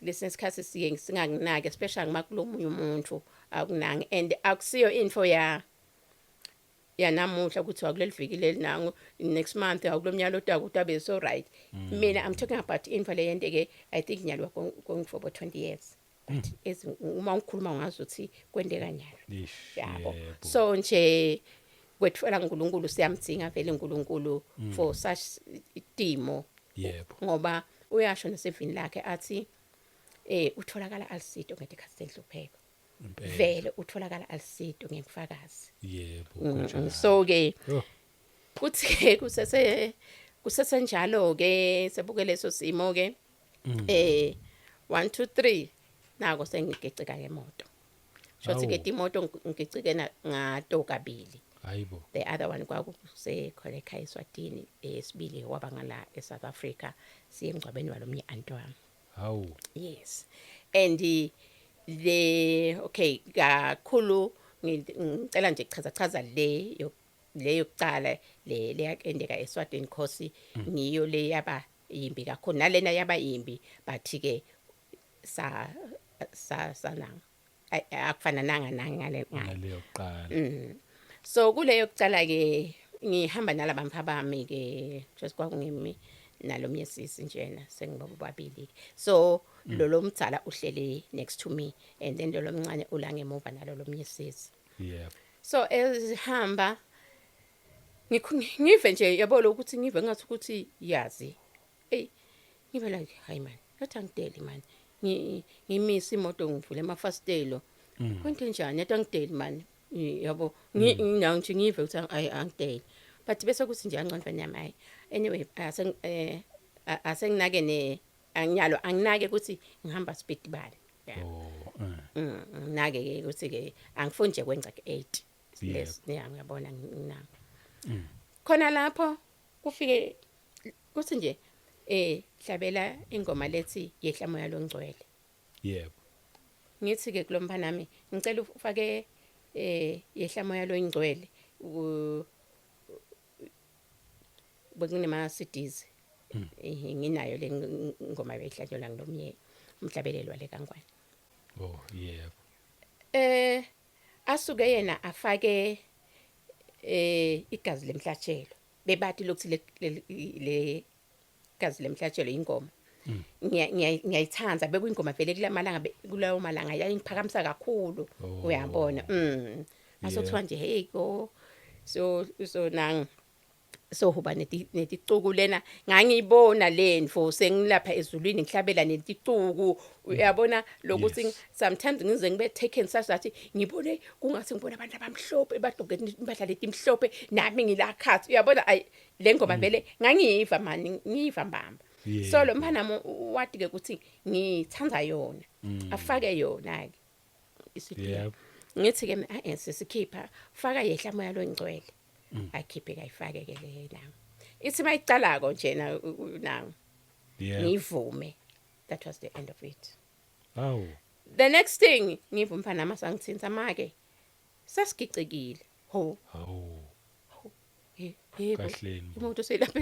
lesensikhathi siye singakunaki especially makulomunye umuntu akunangi and akusiyo info namuhla ukuthi wakulelivikile nangu next month akulomnyalo otakuthi abe so right mina I'm talking about info leyendeke I think nyalo going for about 20 years but uma ngikhuluma ngazuthi kwendeka nyalo yabo so nje kwetfela uNkulunkulu siyamdinga vele uNkulunkulu for such timo yebo ngoba uyasho nesevini lakhe athi utholakala alisido ngedikhathi senhlupheko vele utholakala alisido ngekufakazi yebo so ke kuthi ke kusese njalo ke sebuke leso simo ke 1 2 3 nako sengigeceka ngemoto shothi ke imoto ngigecike ngato kabili hayibo the other one kwakuse khona ekhaya eSwatini esibili wabangala eSouth Africa siye emgcwabeni walomnye antwami hawu yes and okay kakhulu ngicela nje chaza le yokucala le yakendeka eSwatini khosi ngiyo le yaba yimbi kakhulu nalena yaba yimbi bathi ke sananga akufana ngale yokuqala so kule yokucala ke ngihamba nalabamfa bami ke just kwakungimi nalomyesisi njena sengibabili so lo mdzala uhlele next to me and then lo mncane ula ngemuva nalo lomyesisi so ezihamba ngive nje yabo lokuthi ngive ngathi ukuthi yazi ngibe like hayi man nathi angideli man ngimisa imoto ngivule amafastelo kwento njani nathi angideli man yabo nginanje ngive ukuthi angideli but bese kuthi nje angcono nyama anyway asenginake anyalo anginake ukuthi ngihamba speed bani nake ke ukuthi ke angifuni nje kwenza ke 8 yes ngiyabona nginako khona lapho kufike kuthi nje hlabela ingoma lethi yehla moya longcwele yebo ngithi ke kulomphana nami ngicela ufake yehla moya longcwele bekunema CDs nginayo le ngoma beyihlatshelwa ngilomye umhlabelelwa le kaNgwane yebo asuke yena afake igazi lemhlatshelo bebathi lokuthi le gazi lemhlatshelo ingoma ngiyayithanda bekuyingoma vele kulawo malanga yayingiphakamisa kakhulu uyabona asokuthiwa nje hey go so nang so huba neticuku lena ngangiyibona lento sengilapha ezulwini ngihlabela neticuku uyabona lokuthi sometimes ngize ngibe taken such that ngibone kungathi ngibona abantu abamhlophe bagqoke impahla leti imhlophe nami ngilakhathi uyabona le ngoma vele ngangiyiva mani ngiyiva mbamba so lo mfana wathi ke ukuthi ngithanda yona afake yona ke isiphila ngithi ke sesikhipha faka yehla moya lo ngcwele akhiphe kayifake ke le nawo ithi mayicalako nje nawo ngivume that was the end of it the next thing ngiva umfana masangithinta make sasigicekile kahleni umuntu selapha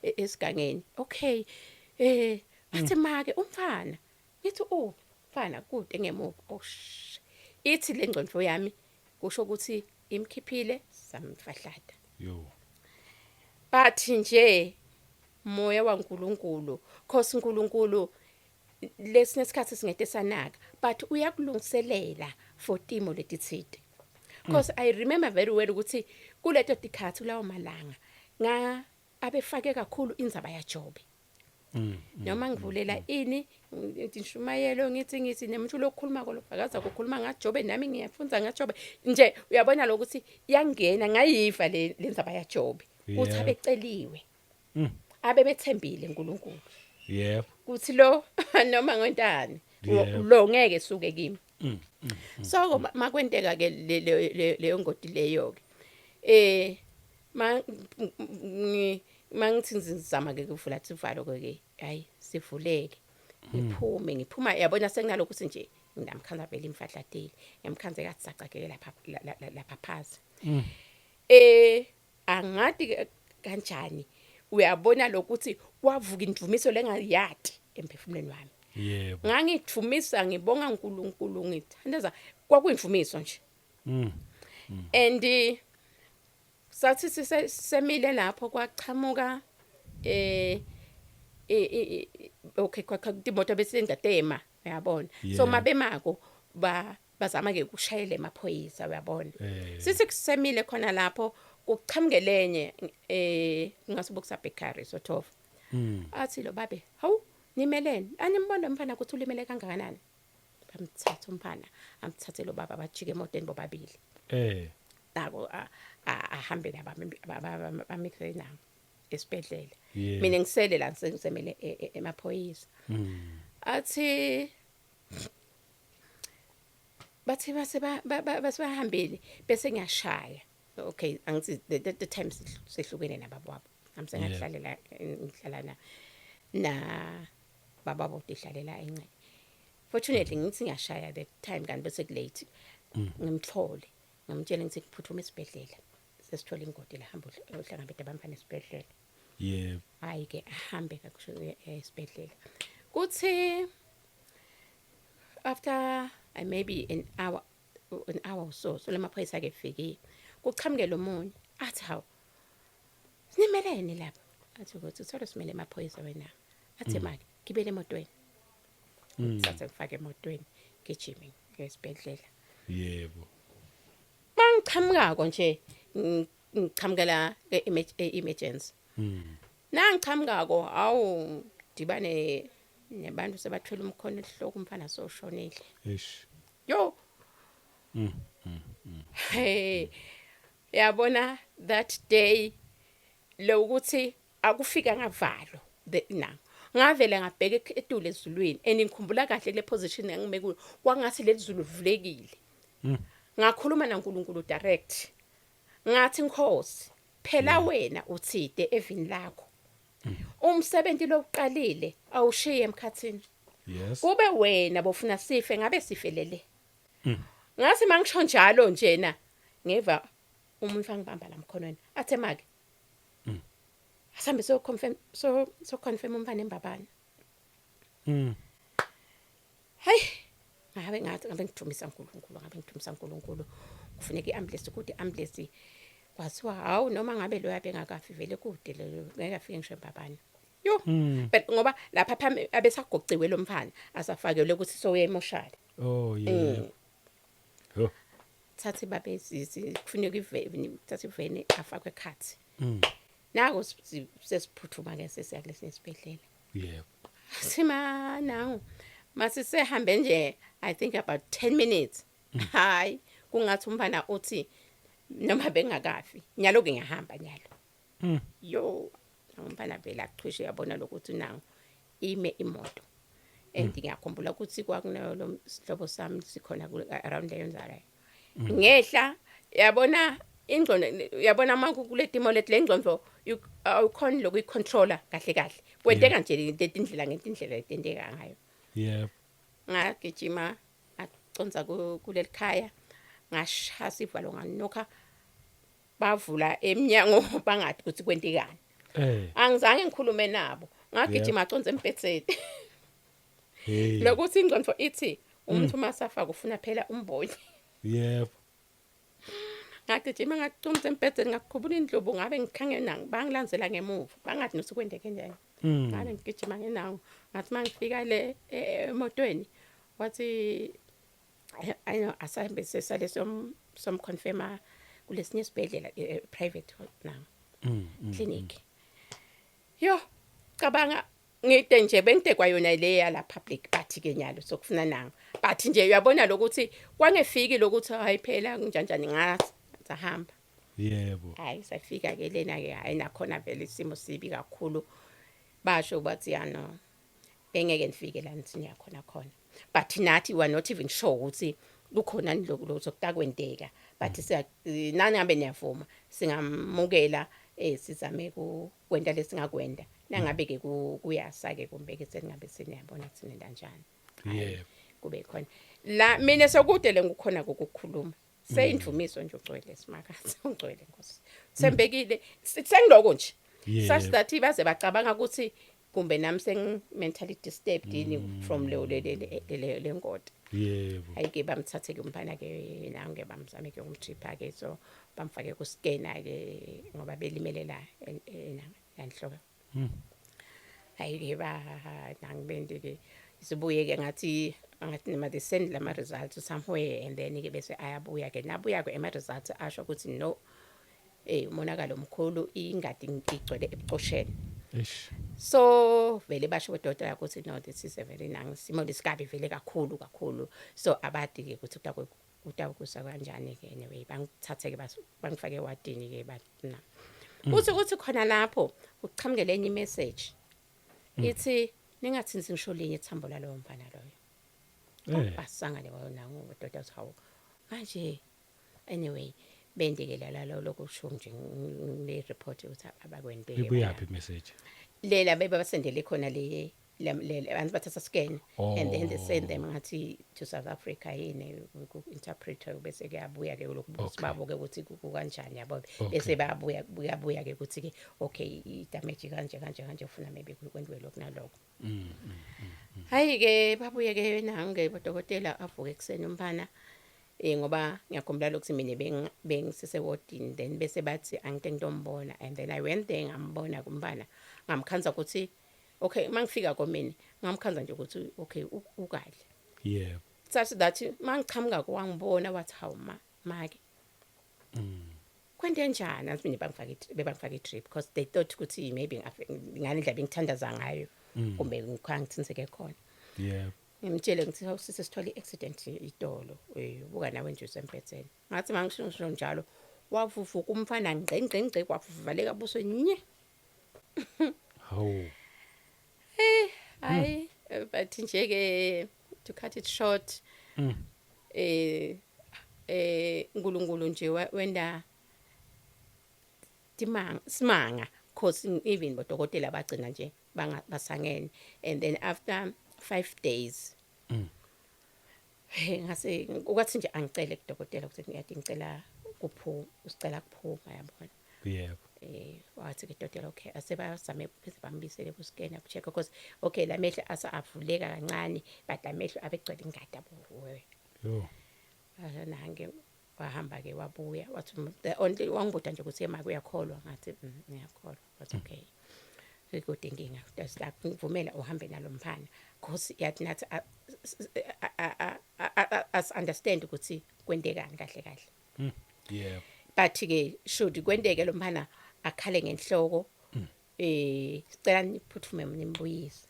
esigangeni okay athi make umfana ngithi mfana kude ngemuva ithi le ngcondo yami kusho ukuthi imkhiphile samfahlada but nje moya waNkulunkulu khosi uNkulunkulu lesinesikhathi singete sanaka but uyakulungiselela for timo letithide because I remember very well ukuthi kuleto tikhathi lawo malanga nga abefake kakhulu indzaba yaJobe noma ngivulela ini ngishumayelo ngithi nemuntu lokukhuluma kolofakaza ukukhuluma ngaJobe nami ngiyafunza ngaJobe nje uyabona lokuthi yangena ngayiva le ndzaba yaJobe uthi abeceliwe abebethembile uNkulunkulu kuthi lo noma ngontani lo ngeke suke kimi so makwenteka ke leyo ngodi leyo ke mangithi ngizama ke ukuvula sivalo ke hayi sivuleke ngiphuma yabona sekunalokuthi nje nginamkhanza vele imfahlateli ngiyamkhanze kathi sacakeke lapha phansi angadi kanjani uyabona lokuthi wavuka indumiso lengayati emphefumulweni wami ngangithumisa ngibonga uNkulunkulu ngithandaza kwakuyimfumiso nje and sathi semile lapho kwachamuka okay kwakutimoto besendatema uyabona so mabemako bazama ke kushayela emaphoyisa uyabona sithi kusemile khona lapho kuchamukelenye ngasubuku sabekari sothof athi lo babe hawu nimelene animbona umfana ukuthi ulimele kangakanani bamthatha umfana amthathe lo baba bajike emotweni bobabili nako ahambe bamikhe nawo esibhedlela mina ngisele la ngisemele emaphoyisa athi bathi basibahambile bese ngiyashaya okay angithi the times sehlukene nababo wabo amsengahlalela ngihlala na baba bo dihlalela enqe fortunately ngithi ngiyashaya the time kanti bese kulate ngimthole ngamtshela ngithi kuphuthuma esibhedlela sesithola ingodi lahamba uhlangabethe abamfana esibhedlela hayi ke ahambe kakusho esibhedlela kuthi after maybe an hour or so lemaphoyisa ke fike kuchamuke lo munye athi hawu sinimelene lapha athi ukuthi uthola simele emaphoyisa wena athi manje gibele emotweni uthathe ngifake emotweni ngijime esibhedlela mangichamuka nje ngichamukela emergency nangichamuka awu dibane nebantu sebathwele umkhono ehloko umfana soshonile yo hey yabona that day lo ukuthi akufika ngavalo ngavela ngabheka etule ezulwini engikhumbula kahle kule position engime kuyo kwangathi lezulu livulekile ngakhuluma naNkulunkulu direct ngathi Nkosi phela wena uthide evini lakho umsebenzi lo uqalile awushiye emkhathini kube wena bofuna sife ngabe sifelele ngasi mangisho njalo njena ngeva umuntu angibamba la mkhonweni athe make asambe so confirm umfana embabani hayi ngabe ngithumisa uNkulunkulu kufuneka iambulance ukuthi iambulance kwathiwa hawu noma ngabe lo yabe ngakafi vele kude lelo ngeke afike ngisho embabani yo but ngoba lapha phambili abesagociwe lo mfana asafakelwe ukuthi soyemoshali Oh yeah. Oh. thathe babezisi kufuneka iveni thathe iveni afakwe khathi nako sesiphuthuma ke sesiya kulesinye isibhedlela Yeah. sima nawo mase sehambe nje I think about 10 minutes hayi kungathi umfana uthi noma bengakafi nyalo ke ngihamba nyalo yo umfana vela aqhwishe yabona lokuthi nangu ime imoto and ngiyakhumbula ukuthi kwakunalo sihlobo sami sikhona around leyo nzala ngehla yabona ingcondo yabona manje kule timo le ngcondo awukhona lokuyicontroller kahle kahle kwenteka nje indlela ngentindlela etendeka ngayo Yeah. ngagijima aconza kuleli khaya ngashasa ivalo nganokha bavula eminyango bangathi ukuthi kwentekani angizange ngikhulume nabo ngagijima aconza empetseni lokuthi ingcondo ithi umuntu masafa kufuna phela umbonye Yep. ngagijima ngacunza empetseni ngakhubula indlobo ngabe ngikhange nangi bangilandzela ngemuva bangathi nosukwendeke njani ngane ngigijima ngenawo ngathi mangifika le emotweni wathi I know asahambe sesale some confirmer kulesinye isibhedlela private now clinic yo cabanga ngide nje bengitekwa yona le yala public bathi ke nyalo sokufuna nangu bathi nje uyabona lokuthi kwangefiki lokuthi hayi phela kunjanjani ngathi sahamba Yebo. hayi safika ke lena ke hayi nakhona vele isimo sibi kakhulu basho bathi yana bengeke nifike la nithi niyakhona khona but nathi we are not even sure ukuthi kukhona ndloku sokudakwenteka but nani ngabe niyavuma singamukela sizame kwenta lesingakwenda nangabe ke kuyasa ke kumbe ke seningabe siniyabona thina kanjani Yebo. kube khona la mina sokude le ngukhona ukukhuluma seyindvumiso nje ugcwele simakhathi ugcwele Nkosi sembekile sengiloko nje such that baze bacabanga ukuthi kumbe nami mentally disturbed ini from le ngoti Yebo. ayike bamthathe ke umfana ke nange bamzame ke umtripha ke so bamfake ku scanner ke ngoba belimele la enhloko ayike ba nangibende ke isibuye ke ngathi nima they send lama results somewhere and then ke bese ayabuya ke nabuya ke ema results asho ukuthi no umonakalo omkhulu ingadi igcwele ebucosheni so vele basho bodokotela ukuthi no this is a very simo lesikabi vele kakhulu so abadi ke ukuthi kutakusa kanjani ke anyway bangithathe ke bangifake wadini ke bathina ukuthi khona lapho uqhamuke lenye message ithi ningathinzi ngisho linye ithambo lalowo mfana loyo basanga le wona ngudokotela hawo manje anyway bendikela la lokusho nje ne report ukuthi abakwendeke Ibuyapi message lela bebe basendele khona le abantu bathatha scan and then they send them ngathi to South Africa yini ku interpreter bese ke abuya ke lokubuza babo ke ukuthi kukanjani yabo bese bayabuya ke ukuthi ke okay I damage kanje ufuna maybe kwenziwe lokho nalokho hayi ke babuye ke nange bodokotela avuke ekseni umfana ngoba ngiyakhumbula lokho mina bengisise wardini then bese bathi angite ngidombona and then I went there ngambona kumfana ngamkhanza ukuthi okay mangifika komini ngamkhanza nje ukuthi okay ukadle yeah such that mangichamuka kwangibona wathi hawu make kwente njani asibini bangifaka trip because they thought ukuthi maybe ngani indlela bengithandaza ngayo kumbe ngikhangiseke khona yeah ngimtshele ngithi awusise sithole accident idolo ubuka nawe nje usempetseni ngathi mangisho njalo wavuvuka umfana ngqengqengqe kwavaleka buso nye hawo hayi but nje ke to cut it short uNkulunkulu nje wenda simanga cause even bodokotela bagcina nje basangene and then after 5 days ngase ukwathi nje angicele kudokotela ukuthi ngiyadingicela kuphuma usicela kuphuma yabona yebo wathi kudokotela okay asebazame bambisele ku scanner ku check because okay la mehlo asavuleka kancane but amehlo abegcwele ingadi abuwe yo nange wahamba ke wabuya wathi the only wangibuda nje ukuthi ema kuyakholwa ngathi ngiyakholwa but okay kodwa inkinga that's la ngivumela uhambe nalomfana because yathi nathi as understand ukuthi kwendekani kahle Yeah. but ke should kwendeke lomfana akhale ngenhloko sicela niphuthume nimbuyise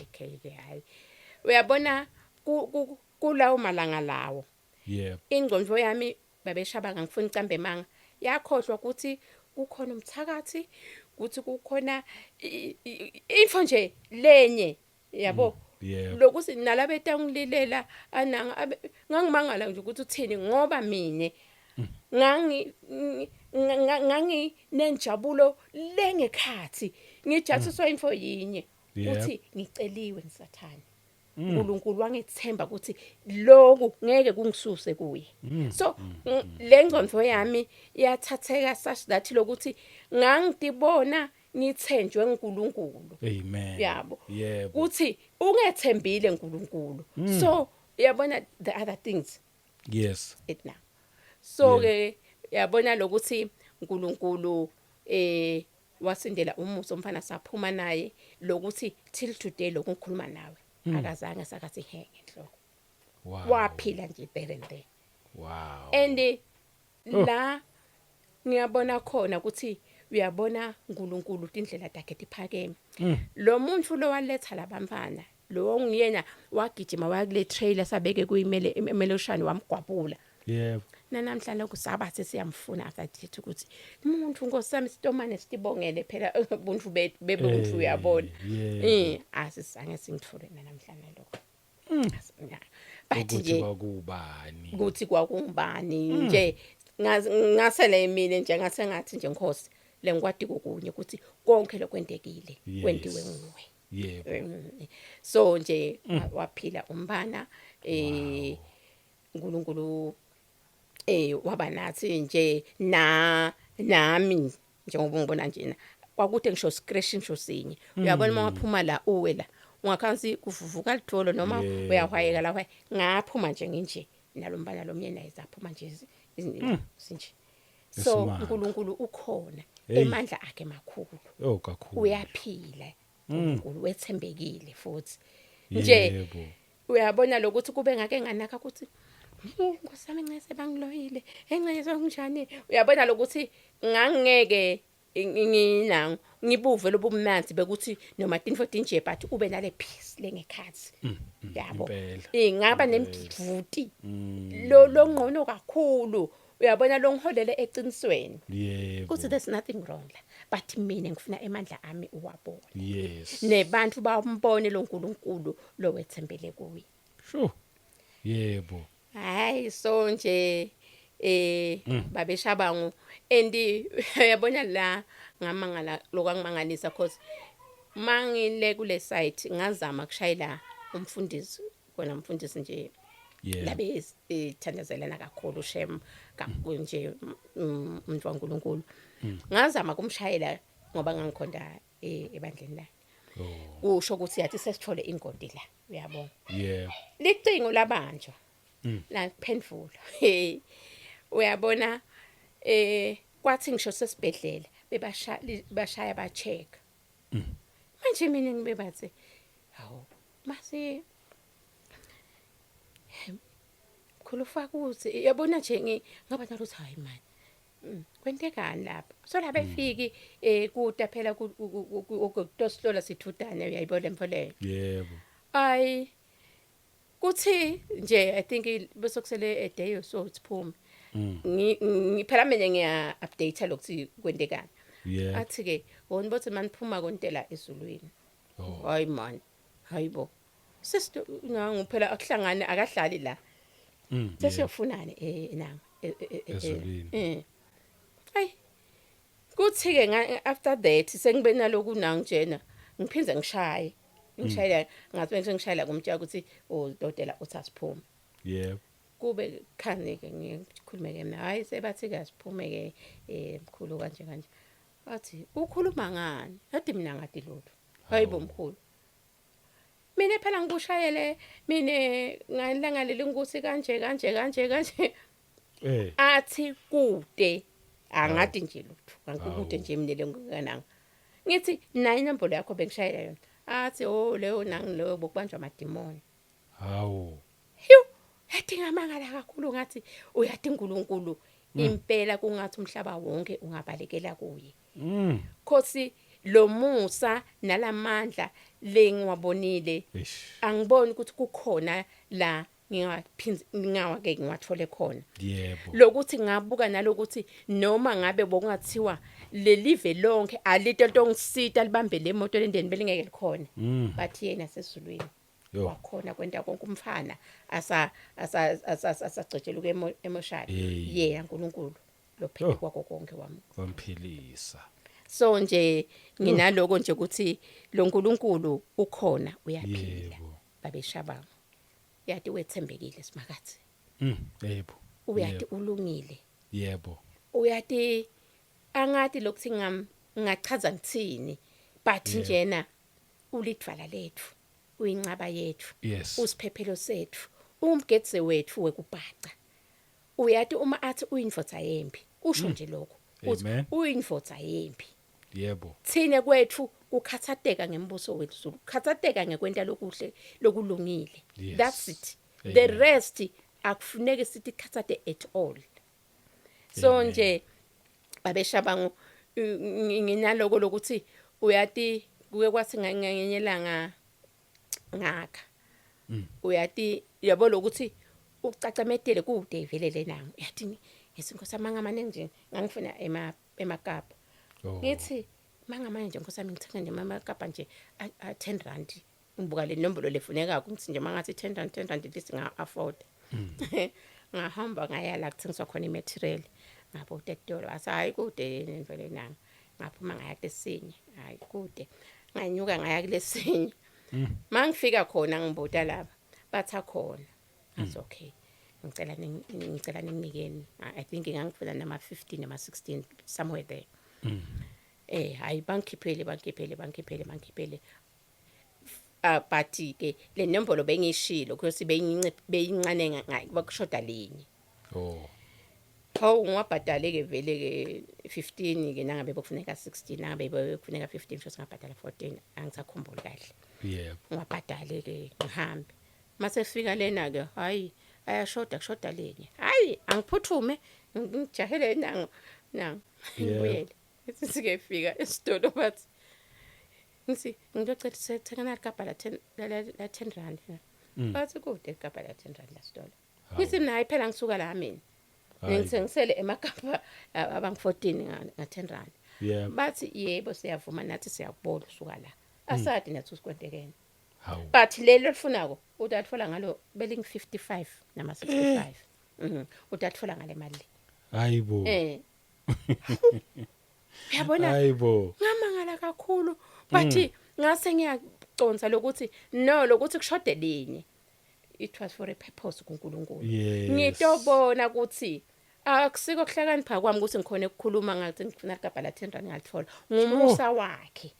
okay ke hayi uyabona kulawo malanga lawo Yeah. ingqondo yami babeshaba ngifuna icambe manga yakhohlwa ukuthi kukhona umthakathi ukuthi kukhona info nje lenye yabo Yeah. lokuthi nalabeta ngililela ananga ngangimangala nje ukuthi uthini ngoba mine ngangi nenjabulo lengekhathi ngijathiswa info yinye uthi ngiceliwe ngisathana uNkulunkulu wangethemba ukuthi lokhu ngeke kungisuse kuye so lengqondo yami yathatheka such that lokuthi ngangidibona ngithenjwe uNkulunkulu Amen. yabo Yebo. uthi ungethembile uNkulunkulu so yabona the other things Yes. it now so ke yabona lokuthi uNkulunkulu wasindela umuso umfana saphuma naye lokuthi till today lokukhuluma nawe akazange sakathi henge enhloko Wow. waphila nje there and there Wow. and la ngiyabona khona ukuthi uyabona uNkulunkulu indlela yakhe iphakeme lo muntu lo waletha labamfana lo ngiyena wagijima wakule trailer sabeke kuyimele emeloshani wamgwabula Yebo. namhlanje kusabathe siyamfuna asathi ukuthi umuntu ngosami sitomane sitibongele phela ubuntu bebuntu uyabona asizange singithole namhlanje lokho but nje kuthi kwakubani nje ngasele mina nje ngasengathi nje Nkosi lengikwadi kokunye ukuthi konke lokwendekile kwendiwe nguwe yebo so nje waphila umbana uNkulunkulu waba nathi nje nami njengoba ngibona njena kwakude ngisho scratch ngisho sinye uyabona maphuma la uwela ungakhansi kuvuvuka lidolo noma uyahwayeka la ngaphuma nje nginje nalombala lomyeni ayizaphuma nje sinje so uNkulunkulu ukhona emandla akhe makhulu kakhulu uyaphila uNkulunkulu wethembekile futhi nje uyabona lokuthi kube ngake nganaka ukuthi ngosami ngese bangiloyile engceyezwe kunjani uyabona lokuthi ngangeke nginangu ngibuve lobumnanzi bekuthi noma 14 nje but ube nale peace lengekhathi yabo ingaba nemvuti lo ngqono kakhulu uyabona lo ngiholele eqinisweni yebo kuthi there's nothing wrong la but mina ngifuna emandla ami uwabona yes nebantu bambone lo nkulunkulu lo wethembele kuye sure yebo hayi so nje babeshabangu endi yabona la ngamangala lokwangimanganisa cause mangile kule site ngazama kushayela umfundisi kona umfundisi nje labe ithandazelana kakhulu shem kakhulu nje umuntu waNkulunkulu ngazama kumshayela ngoba ngangikhonda ebandleni la kusho ukuthi yathi sesithole ingodi la uyabona licingo labanjwa la painful uyabona kwathi ngisho sesibhedlela bebashaya bacheck manje mina ngibebathe hawo mase khulufa kuthi yabona nje ngaba naluthi hayi man kwentekani lapha so la befiki kuda phela ukutosihlola sithudane uyayibona emfoleyo yebo ay kuthi nje I think bese kusele a day or so siphume ngiphela mina ngiya update lokuthi kwentekani athi ke wona bothi maniphuma kontela ezulwini hayi man hayibo sister ngiphela akuhlangane akahlali la sesiyofunana nanga ezulwini ay kuthi ke after that sengibe naloku nangijena ngiphinze ngishayela ngathi bese ngishayela kumtshela ukuthi udokotela uthi asiphume yebo kube khani ke ngikhulume ke mina hayi sebathi ke asiphume ke mkhulu kanje athi ukhuluma ngani athi mina ngathi lutho hayibo mkhulu mina phela ngikushayele mina ngalanga ukuthi kanje athi kude angathi nje lutho ngikude nje mina lengananga ngithi nayi inombolo yakho bengishayela yona athi leyo nangileyo bokubanjwa amadimoni Hawu. yathi ngamangala kakhulu ngathi uyathi uNkulunkulu impela kungathi umhlaba wonke ungabalekela kuye Khosi lo Musa nalamandla lengiwabonile angiboni ukuthi kukhona la ngingawake ngiwathole khona Yebo. lokuthi ngabuka nalokuthi noma ngabe bokungathiwa lelive lonke alito ngisita libambe lemoto lendeni belingeke likhona bathi yena sesizulwini wakhona kwenta konke umfana asagcetshelwa emoshari uNkulunkulu lophethe kwakho konke wamphilisa. So nje nginaloko nje ukuthi lo uNkulunkulu ukhona uyaphila babeshabangu yathi wethembekile simakathi Yebo. uyathi ulungile Yebo. uyathi angathi lokuthi ngachaza ngithini but njena ulidvala lethu uyincaba yethu usiphephelo sethu umgetse wethu wekubhaca uyathi uma athi uyindvodza yempi usho nje lokho uthi uyindvodza yempi Yebo. thine kwethu ukhathateka ngembuso wethu ukhathateka ngekwenta lokuhle lokulungile that's it the rest akufuneki sithi khathate at all so nje babeshabangu nginaloko lokuthi uyathi kuke kwathi ngenyelanga ngakha uyathi yabo lokuthi ucacametele kude ivelele nangu yathi ngesinkosi amangamane nje ngangifuna emakapa ngithi mangamane nje nkosi ngithenga nje amakapa nje 10 rand ngibuka le nombolo lefuneka ukuthi nje mangathi 10 rand lisi nga afford ngahamba ngaya la kuthengiswa khona imaterial ngapho utetolo asayi kude nemvele nanga ngaphuma ngaya kulesinye hayi kude nganyuka ngaya kulesinye mangifika khona ngibuta lapha batha khona that's okay ngicela ninginikeni I think ngangifuna nama 15 nama 16 somewhere there hayi bangikhiphele but ke le nombolo bengishilo because beyincane bakushoda linye ngwabhadale ke vele ke 15 ke nangabe bokufuneka 16 nangabe bokufuneka 15 futhi ngabhadala 14 angisakhumbuli kahle ngwabhadale ke ngihambe mase fika lena ke hayi kushoda lenye hayi angiphuthume ngijahele nangu ngibuyele sike fika esitolo bathi ngithi ngicela sithengana ikapa la 10 rand bathi kude ikapa la 10 rand la sitolo ngithi nayi phela ngisuka la mina ngithengisele emakapa abang 14 nga 10 rand bathi yebo siyavuma nathi siyakubona usuka la asadi nathi usikwentekene but lelo lifunako utathola ngalo beling 55 nama 65 utathola ngale mali hayibo yabona hayibo ngamangala kakhulu but ngase ngiyaconsa lokuthi no lokuthi kushode linye it was for a purpose kuNkulunkulu ngitobona ukuthi akusiko kuhlakanipha kwami ukuthi ngikhona ukukhuluma ngathi ngifuna igabha la 10 rand ngalithola ngumusa wakhe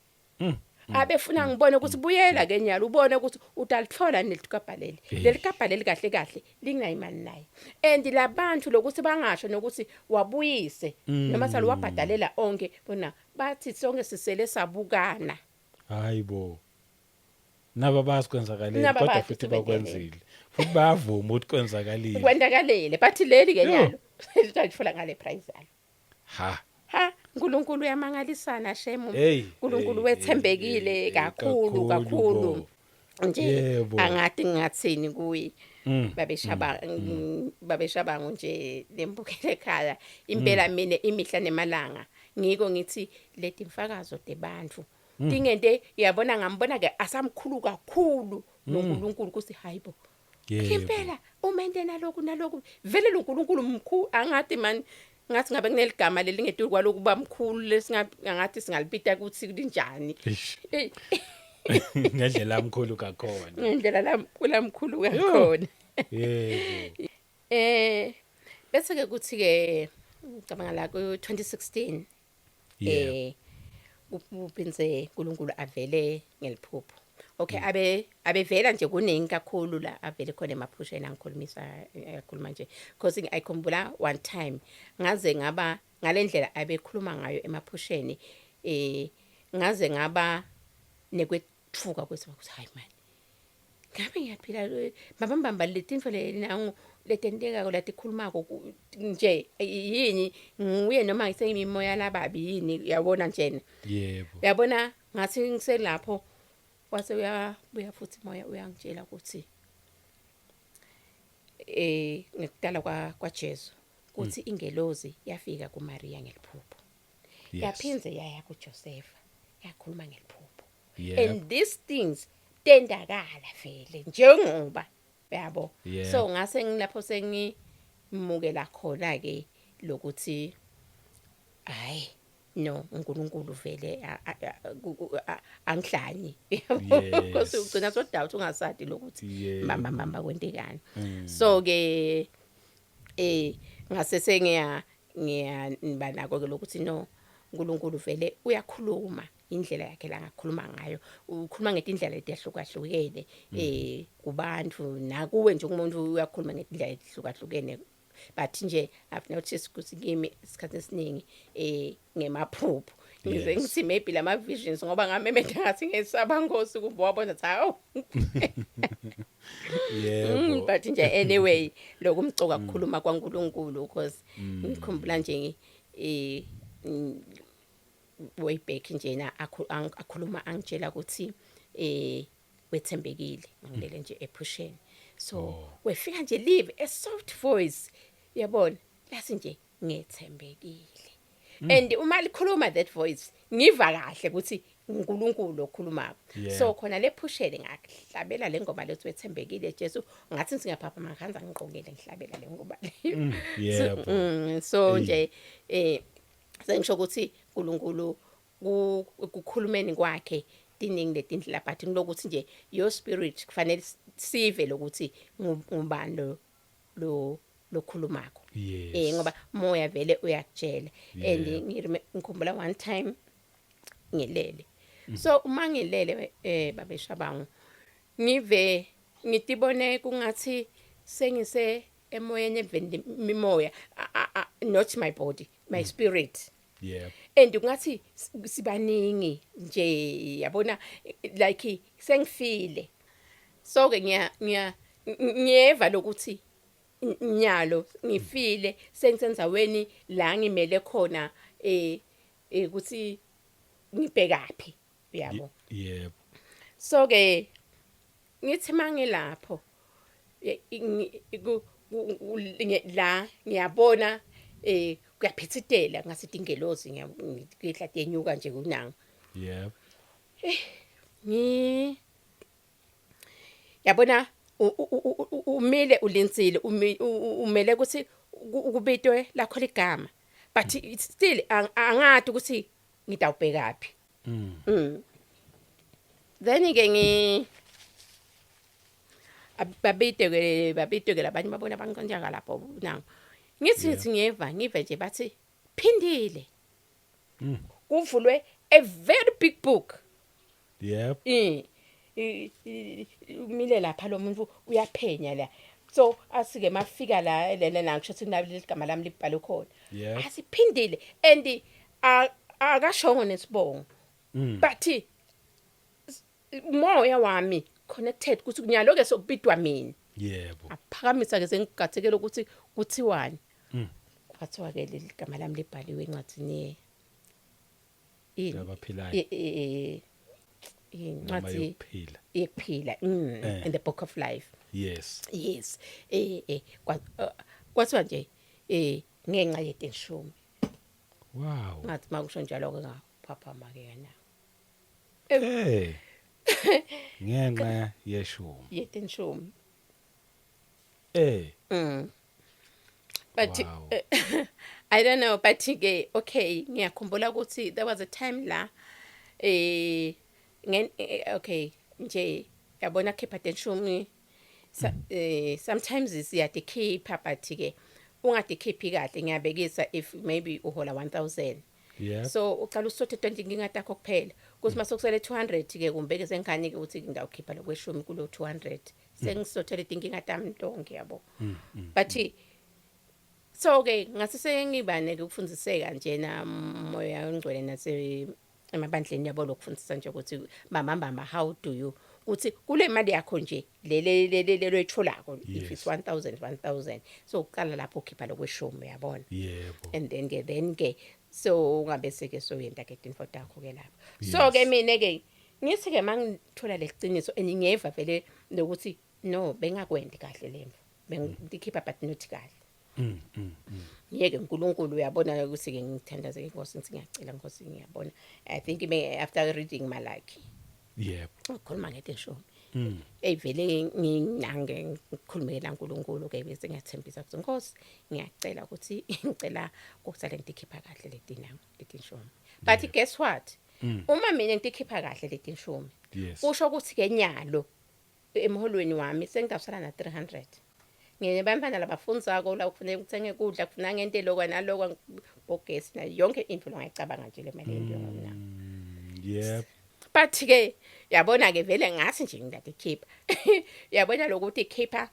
abefuna ngibone ukuthi buyela ke nyalo ubone ukuthi utalithola neligabha leli kahle kahle lingayimali naye and labantu lokuthi bangasho nokuthi wabuyise noma salo wabhadalela onke bona bathi sonke sisele sabukana hayibo naba basikwenzakalile kodwa futhi bakwenzile futhi bayavuma ukuthi kwenzakalile kwenzakalile bathi leli ke nyalo lithathola ngale price yalo ha uNkulunkulu uyamangalisana shemu uNkulunkulu wethembekile kakhulu nje angathi ngathini kuyi babeshabangu nje lembukele ekhaya impela mina imihla nemalanga ngiko ngithi leti imfakazo debantu dingende yabona ngambona ke asamkhulu kakhulu noNkulunkulu kuthi hayibo impela umente naloku vele loNkulunkulu mkhulu angathi man ngathi ngabe kuneligama lelingetulu kwaloku bamkhulu lesingathi singalipita ukuthi linjani ngendlela amkhulu kakhona ngendlela lamkhulu kakhona yebo bese ke kuthi ke ngicabanga la ku 2016 uphinze uNkulunkulu avele ngeliphupho okay abevela nje kuningi kakhulu la avele khona emaphusheni angikhulumisa yakhuluma nje because ngikhumbula one time ngaze ngaba ngalendlela abekhuluma ngayo emaphusheni ngaze ngaba nekwethuka kwethu ukuthi hayi man ngabe ngiyaphila mbamba letinfo nangu letenteka lati khulumako nje yini nguye noma ngisengimoya lababi yini yabona njena yebo yabona ngathi ngiselapho wase uyabuya futhi moya uyangitshela ukuthi ngekudala kwa Jesu kuthi ingelozi yafika kuMaria ngeliphupho yaphinze yaya kuJoseph yakhuluma ngeliphupho and these things tendakala vele njengoba yabo so ngase ngilapho sengimukela khona ke lokuthi hayi no uNkulunkulu vele angihlanyi because ugcina so doubt ungasadi lokuthi mama kwentekani so ke ngase ngiba nako ke lokuthi no uNkulunkulu vele uyakhuluma indlela yakhe la ngakhuluma ngayo ukhuluma ngetindlela ezihlukahlukene kubantu nakuwe nje umuntu uyakhuluma ngetindlela ezihlukahlukene but nje I've noticed ukuthi kimi isikhathi esiningi ngemaphupho ngize ngithi maybe lama visions ngoba ngamemenda ngathi ngesaba Nkosi kumbe wabona ukuthi hawo yebo but nje anyway lokumcoka ukukhuluma kwaNkulunkulu because ngikhumbula nje way back nje na akhuluma angitshela ukuthi wethembekile ngilele nje ephusheni so wefika nje live a soft voice yabona lasi nje ngethembekile and uma likhuluma that voice ngiva kahle ukuthi uNkulunkulu okhulumako so khona lephushele ngahlabela lengoma lethi wethembekile Jesu ngathi singaphapha makhanza ngiqokele ngihlabela lengoma leyo yebo so nje sengisho ukuthi uNkulunkulu ukukhulumeni kwakhe diningi letindlela but ngilokuthi nje your spirit kufanele sive lokuthi ngubani lokhulumako ngoba moya vele uyakutshela and ngikhumbula one time ngilele so uma ngilele babeshabangu ngive ngitibone kungathi sengise emoyeni evende mimoya not my body my spirit and kungathi sibaningi nje yabona like sengifile so ke ngiyeva lokuthi nyalo ngifile sengisenzaweni la ngimele khona ukuthi ngibhekapi yabo yebo so ke ngithi mangilapho la ngiyabona kuyaphithitela ngasithi ingelozi ngiyihla yenyuka nje kunanga yebo yabona umile ulinsile umele ukuthi ukubitwe lakho ligama but still angathi ukuthi ngidawubhekapi then ke babitwe labanye babona banqonjaka lapho nangu ngithi ngiyeva ngive nje bathi phindile kuvulwe a very big book yep umile lapha lo muntu uyaphenya la so asike mafika la lena ngisho ukuthi kunabili igama lami libhale khona asiphindile and akashongo nesibongo but moya wami connected ukuthi kunyalo ke sokubidwa mina yebo aphakamisa ke sengigathekela ukuthi kuthiwani kwathiwa ke leli gama lami libhaliwe encwadini abaphilayo incwadi yokuphila in the book of life yes kwathiwa nje ngenxa yetenshumi wow ngathi makusho njalo ke ngaphaphama ke yana ngenxa yeshumi yetenshumi but wow. I don't know but ke okay ngiyakhumbula ukuthi there was a time la okay nje yabona khipha tenshumi sometimes siyadikhipha but ke ungadikhiphi kahle ngiyabekisa if maybe uhola 1000 so uqala usothe 20 ngingatakho kuphela kuthi masokusele 200 ke kumbeke sengkhani ke uthi ngidawukhipha lokweshumi kulo 200 sengisothele inkinga tami ntonke yabo but so ke ngase sengibane ke ukufundiseka nje na moya ongcwele nase emabandleni yabo lokufundisa nje ukuthi mama how do you uthi kule mali yakho nje le etholako if it's 1000 so uqala lapho ukhipha lokweshumi yabona yebo and then ke so ungabese ke so yenta ke info takho ke lapho so ke mina ke ngithi ke mangithola leqiniso engeva vele nokuthi no bengakwendi kahle lemvu bengikhipha but not kahle yeke uNkulunkulu uyabona ukuthi ke ngithandaze inkosi ngithi ngiyacela inkosi ngiyabona I think after reading Malaki yebo ukhuluma ngeteshoni eyivele ngikhulumela uNkulunkulu ke bese ngiyathembisa ukuthi inkosi ngiyacela ukuthi ngicela ukuthale ngikhipha kahle letinshumi but guess what uma mina ngikhipha kahle letinshumi kusho ukuthi ke nyalo emholweni wami sengidawusala na 300 ngebantwana labafundzako la kufanele ukuthenge kudla kufuna ngento lokwana lokwa bogesi na yonke into longayicabanga nje le mali yona yep but ke yabona ke vele ngathi nje ngidakhipha yabona lokuthi ikhipha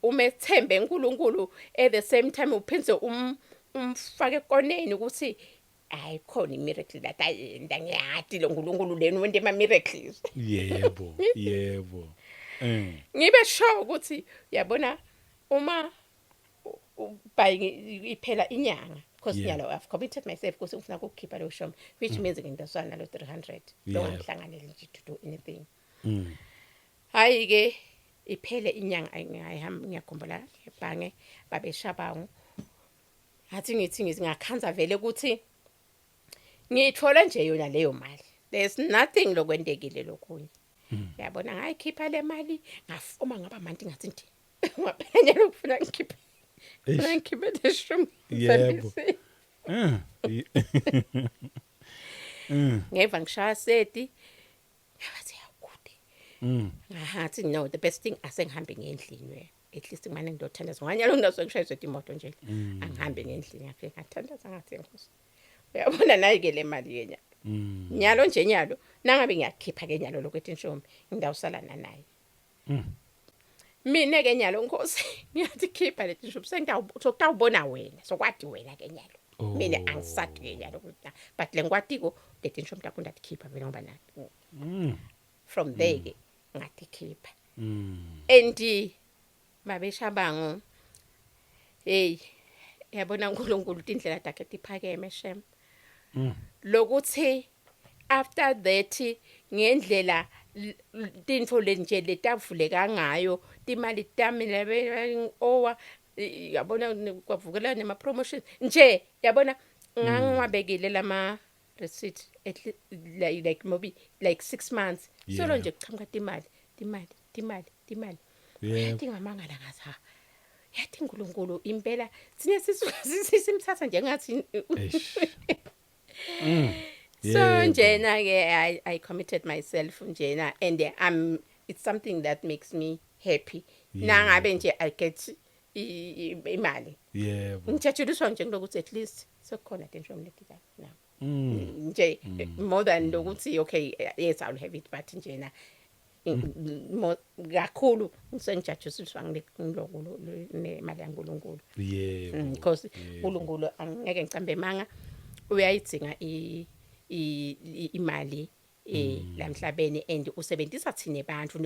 umethembe uNkulunkulu at the same time uphinze umfake koneni ukuthi ayikhona imiracle that ayenda ngiyati lo uNkulunkulu leni wente ama miracles yebo yebo ngibe sure ukuthi yabona uma iphela inyanga because nyalo I've committed myself ukuthi ngifuna ukukhipha lo shome which means ngindaswana nalo 300 lo ngihlanganele nje to do anything hayi ke iphele inyanga ngiyahamba ngiyakhombala ebhange babeshabangu athi ngithi ngizingakhanza vele ukuthi ngithola nje yona leyo mali there's nothing lokwendekile lokunye yabona ngayikhipha le mali ngafoma ngaba manje ngathi nje ngaphenya lokufuna ngikhiphe ngikhiphe leshumi yebo ngeva ngishaya seti ngathi yakude ngathi no the best thing asengihambe ngendlini we at least ngimane ngidothandaza nganyalo nginasokushayisa imoto nje angihambe ngendlini ngafika ngathandaza ngathi inkosi uyabona nayi ke le mali yenya nyalo nje nyalo nangabe ngiyakhipha ke nyalo lokwethi inshombi ngidawusala naye mina ke nyalo inkosi ngiyathi khipha lethi inshombi sengitawubona wena sokwadi wena ke nyalo mina angisadi ke nyalo ukuthi but lenkwatiko lethi inshombi takho ndakhipha vele ngoba nathi from there ke ngathi khipha and babeshabango hey yabona uNkulunkulu indlela takhe tiphakeme shem lokuthi after that ngendlela tinfo lenje letavuleka ngayo timali tami owa yabona kwavukela nema promotions nje yabona ngangwabekile lama receipt like maybe like 6 months solo nje kuchamka timali yathi ngamangala ngathi yathi uNkulunkulu impela sine sisimthatha njengathi so njena ke I committed myself njena and it's something that makes me happy nangabe nje I get imali yebo ngitshatshuliswa nje ngokuthi at least sokhona tension letika now nje more than lokuthi okay yes I'll have it but njena kakhulu ngisengijatshusiswa ngilokho nemali yaNkulunkulu yebo because uNkulunkulu angeke ngicambe manga uyayidzinga imali lamhlabeni and usebenzisa thina abantu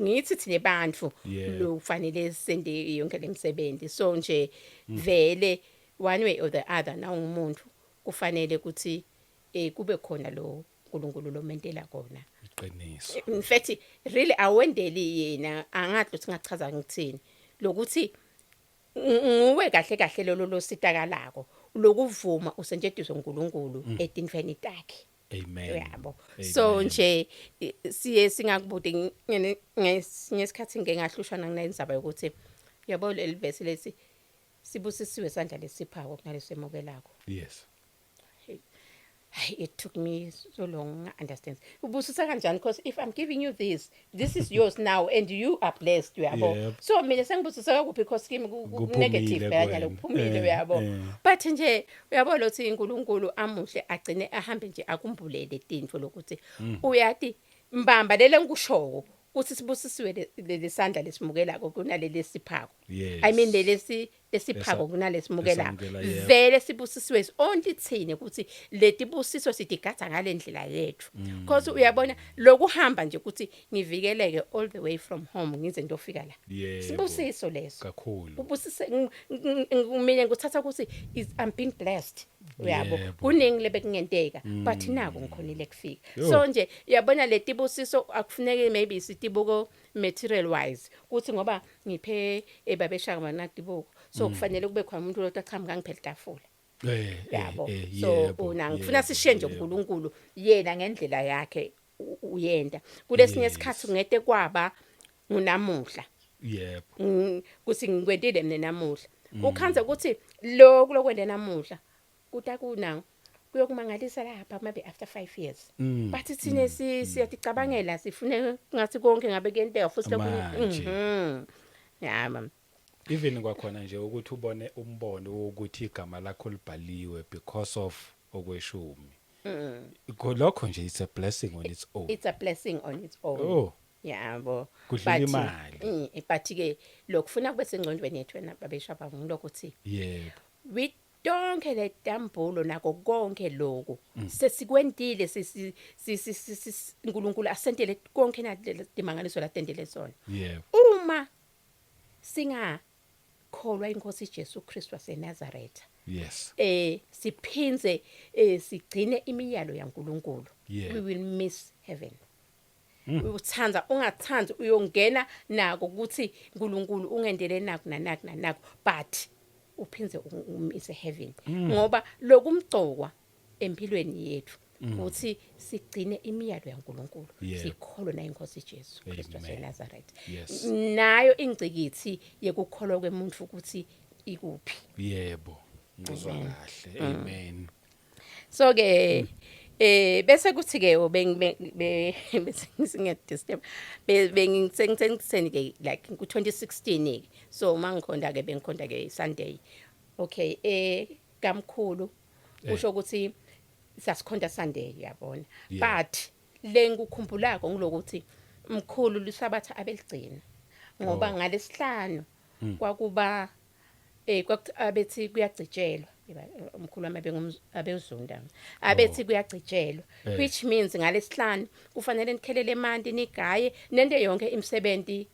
ngithi thina abantu lo kufanele sende yonke lemisebenzi so nje vele one way or the other na umuntu kufanele ukuthi kube khona lo uNkulunkulu lo mentela kona iqiniso in fact really awendeli yena angathi ukuthi ngachaza ngithini lokuthi nguwe kahle lo sitakalako lokuvuma usenjediswa uNkulunkulu etinfeni takhe amen yabo so nje siye singakubude ngesikhathi ngengahlushwana nginenzaba ukuthi yabo leli verse lesi sibusisiwe sandla lesiphawo kunalesemokelako yes it took me so long understand ubusisa kanjani because if I'm giving you this is yours now and you are blessed yabo so mina sengibusisa kuphi because kimi negative kanye lokuphumile yabo but nje uyabo lothi uNkulunkulu amuhle agcine ahambe nje akumbulele tinto lokuthi uyathi mbamba lele ngikushoko kuthi sibusisiwe lesandla lesimukelako kunaleli siphako Yes. I mean lesiphako kunalesimukela lesamukela, yebo. vele sibusisiwe only thine ukuthi leti busiso sidigada ngalendlela yethu because uyabona lokuhamba nje ukuthi ngivikeleke all the way from home ngize ndofika la Yebo. sibusiso leso Kakhulu. ubusise mina ngikuthatha ukuthi I'm being blessed uyabo Yebo. kuningi lebekungenteka but nako ngikhonile kufika Yo. so nje uyabona leti busiso akufuneki maybe sitibuko material wise kuthi ngoba ngiphe babeshaka manatibuko so kufanele kube khona umuntu lo aqhamuka ngiphela itafula yabo so una ngifuna sishiye nje uNkulunkulu yena ngendlela yakhe uyenda kulesinye isikhathi ngete kwaba unamuhla yebo kuthi ngikwentile mina namuhla ukhanza ukuthi lokwenda namuhla kutakuna kuyokumangalisa lapha maybe after 5 years but thine siyaticabangela sifune ngathi konke ngabe kuyenteka futhi lokho yeah mama even kwakhona nje ukuthi ubone umbono ukuthi igama lakho libhaliwe because of okweshumi lokho nje it's a blessing on its own. It's a blessing on its own. Oh yabo kudlula imali but ke lokufuna kube sengcondweni yethu wena babeshapa ngokuthi yebo with donke le dambulo nako konke lokho sesikwendile uNkulunkulu asentele konke nalemangaliso latendele sona yebo uma singakholwa inkosi Jesu Kristu waseNazaretha yes siphinze sigcine imiyalo yaNkulunkulu we will miss heaven uthanza ungathanzi uyongena nako ukuthi uNkulunkulu ungendele nako nanako but uphinze umise heaven ngoba lokumgcokwa empilweni yethu ukuthi sigcine imiyalo yaNkulunkulu sikholwe na inkosi Jesu Kristu waseNazaretha nayo ingcikithi yekukholwa kwemuntu ukuthi ikuphi yebo ngizwa kahle amen so ke bese kuthi ke bese ngingedisturb bengitsengitseni ke like ku 2016 ke so mangikhonda ke bengikhonda ke Sunday okay kamkhulu usho ukuthi sasikhonda Sunday yabona but lengikukhumbulako ngilokuthi mkhulu lisabatha abeligcina ngoba ngalesihlanu kwakuba abethi kuyagcitshelwa umkhulu wami abezunda abethi kuyagcitshelwa which means ngalesihlanu kufanele nikhelele emanti nigaye nende yonke imisebenzi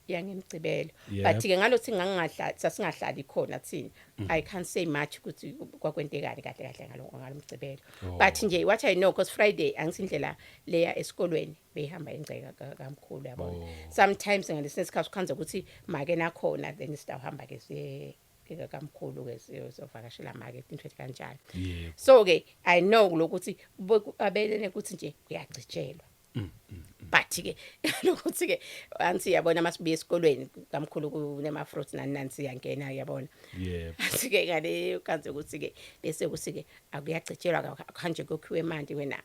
yangemgcibelo but ke ngalothi ngangahlali sasingahlali khona thina I can't say much ukuthi kwakwentekani kahle ngalomgcibelo but nje what I know because Friday angisindlela leya esikolweni behamba ingceka kamkhulu yabona sometimes ngalesikhathi khanza ukuthi make nakhona then sitahamba ke siye kamkhulu ke siyovakashela make into kanjalo so ke I know lokuthi abelene ukuthi nje kuyagcitshelwa but ke lokuthi ke anti yabona masibuye esikolweni kamkhulu kunema fruits nansi yangena yabona athi ke ngale kanze ukuthi ke bese kuthi ke akuyagcitshelwa kanje kokhiwe manje wena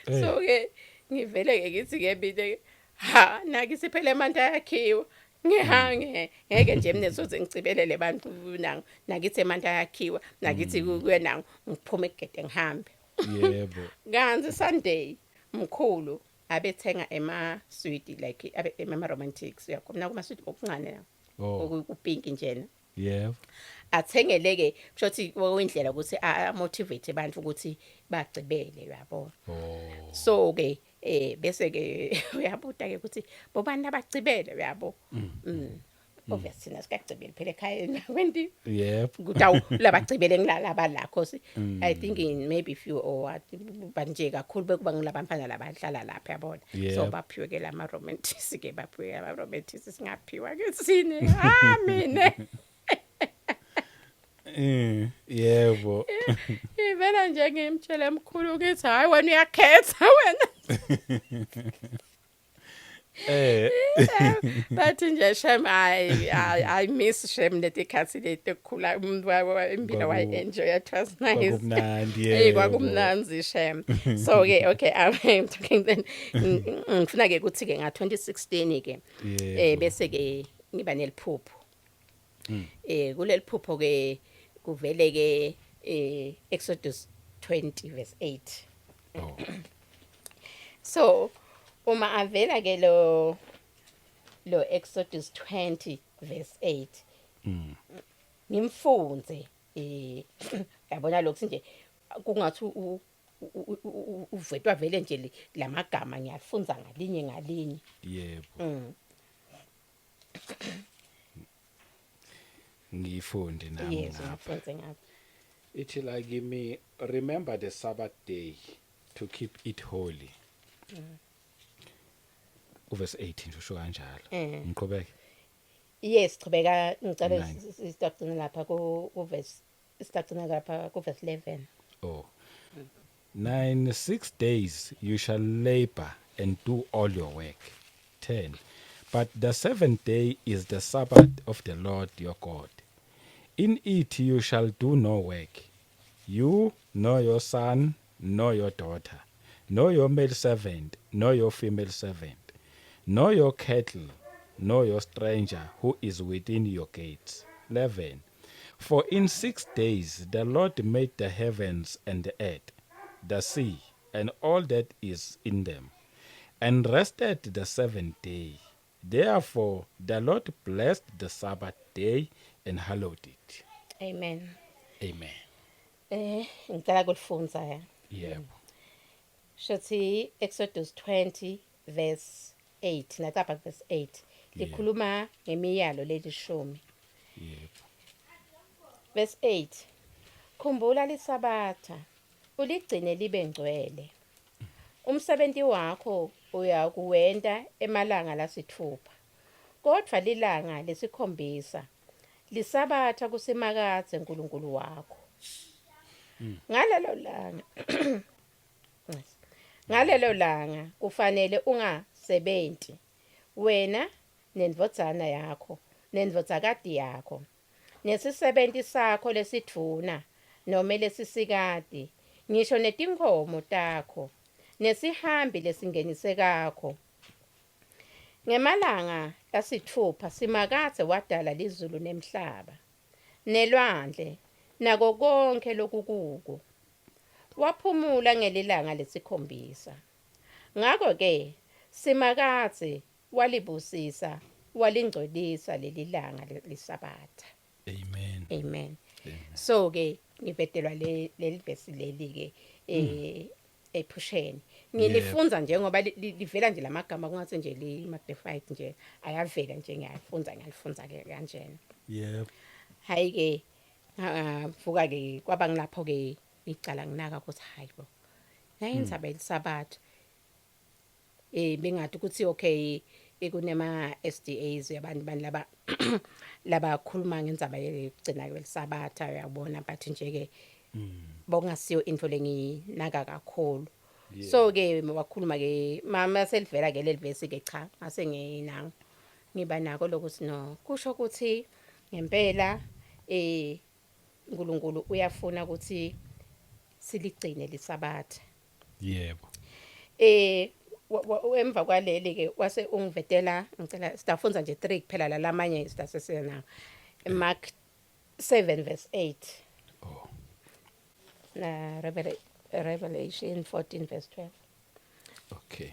so ke ngivele ke ngithi ke bide ha nakisiphele manje ayakhiwa ngihange ngeke nje mina soze ngicibelele abantu nakithi manje ayakhiwa nakithi kuwena ngiphuma egede ngihambe yebo kanzi Sunday mkhulu abethenga sweet like ema romantics yakhona kuma sweet okuncane okupink njena yebo athengeleke kushothi oyindlela ukuthi motivate abantu ukuthi bagcibele yabo so ke bese ke uyabuta ke ukuthi bobani abagcibele yabo obviously nasikagcibele phela ekhaya wendi yebo kutawu labagcibele ngilaba la cause I think in maybe few or what banje kakhulu bekuba ngilabamfana labahlala lapha yabona so baphiwe ke lama romantics ke baphiwe ama romantics singaphiwa ke sini mina yebo ivela nje ngimtshela emkhulu ukuthi hayi wena uyakhetha wena but nje shem I miss shem leti khathi leti khula umuntu impilo wa enjoy it was nice kwakumnandi shem so ke okay I'm talking then ngifuna ke ukuthi ke nga 2016 ke bese ke ngiba neliphupho kuleli phupho ke kuvele ke Exodus 20 verse 8 so uma avela ke lo Exodus 20 verse 8 ngimfunze yabona lokho nje kungathi uvetwa vele nje lamagama ngiyafunza ngalinye yebo ngifunde nami yes ngapha ngifunze ngapha ithi la kimi remember the Sabbath day to keep it holy uverse 18 usho kanjalo ngiqhubeke yes chibeka ngicela isitagcina lapha ku verse isitagcina lapha ku verse 11 oh 6 days you shall labor and do all your work 10 but the 7th day is the Sabbath of the Lord your God. In it you shall do no work, you, nor your son, nor your daughter, nor your male servant, nor your female servant, nor your cattle, nor your stranger who is within your gates. 11. For in 6 days the Lord made the heavens and the earth, the sea, and all that is in them, and rested the 7th day. Therefore the Lord blessed the Sabbath day and hallowed it. amen Amen. ngicela kulifunza ya Yebo. shothi Exodus 20 verse 8 nathi verse 8 likhuluma ngemiyalo lelishumi Yebo. verse 8 khumbula lisabatha uligcine libe ngcwele umsebenzi wakho uyakuwenda emalanga lasithupha kodwa lilanga lesikhombisa lisabatha kusimakadze uNkulunkulu wakho ngalelo langa kufanele ungasebenti wena nendvodzana yakho nendvodzakati yakho nesisebenti sakho lesithuna noma lesisikade ngisho netinkhomo takho nesihambi lesingenisekakho ngemalanga lasithupha simakadze wadala izulu nemhlaba nelwandle nako konke lokukuko waphumula ngelilanga lesikhombisa ngakho ke simakadze walibusisa walingcolisa lelilanga lesabatha Amen. amen so ke ngivetelwa leli verse leli ke ephusheni ngilifunza njengoba livela nje lamagama kungathi nje li magnified nje ayavela nje ngiyalifunza ke kanjena Yep. hayi ke vuka ke kwaba ngilapho ke icala nginaka ukuthi hayibo nayindzaba elisabatha bengathi ukuthi okay ekunema SDAs yabantu laba labakhuluma ngendzaba yegcina kwelisabatha uyabona bathi nje ke bongasiyo into lenginaka kakhulu so ke wakhuluma ke mama selivela ke lelivesi ke cha ngase nginanga ngiba nako lokuthi no kusho ukuthi ngempela uNkulunkulu uyafuna ukuthi siligcine lisabatha Yebo. emva kwaleli ke wase ungivetela ngicela sidafunza nje 3 kuphela lalamanye sidasesena Mark 7 verse 8 Oh. na Revelation 14 verse 12 Okay.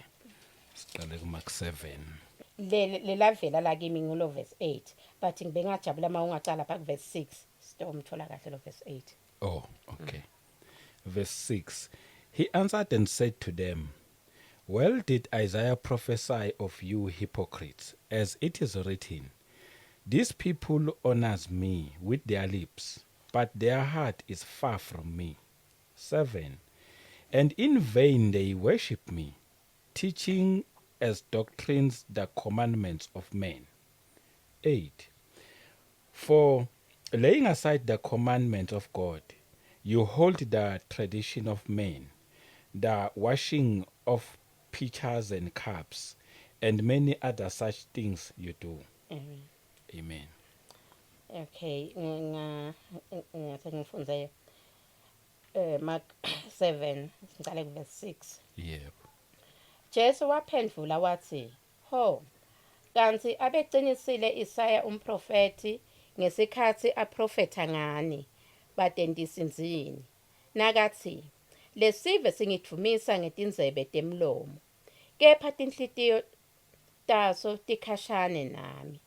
Siqale ku Mark 7. lavela la kimi ngulo verse 8 but ngibengajabula mawungacala pha ku verse 6 sitomthola kahle lo verse 8 Oh, okay. Verse 6. He answered and said to them, well did Isaiah prophesy of you hypocrites, as it is written, these people honors me with their lips, but their heart is far from me. 7. And in vain they worship me, teaching as doctrines the commandments of men. 8. For laying aside the commandment of God, you hold the tradition of men, the washing of pitchers and cups, and many other such things you do. Amen. okay ngifunze Mark 7 ngicala ku verse 6 Yep. Jesu waphendula wathi ho kanti abeqinisile Isaya umprofeti ngesikhathi aprofetha ngani batendisinzini nakathi lesive singithumisa ngetindzebe temlomo kepha tinhlitiyo taso tikhashane nami.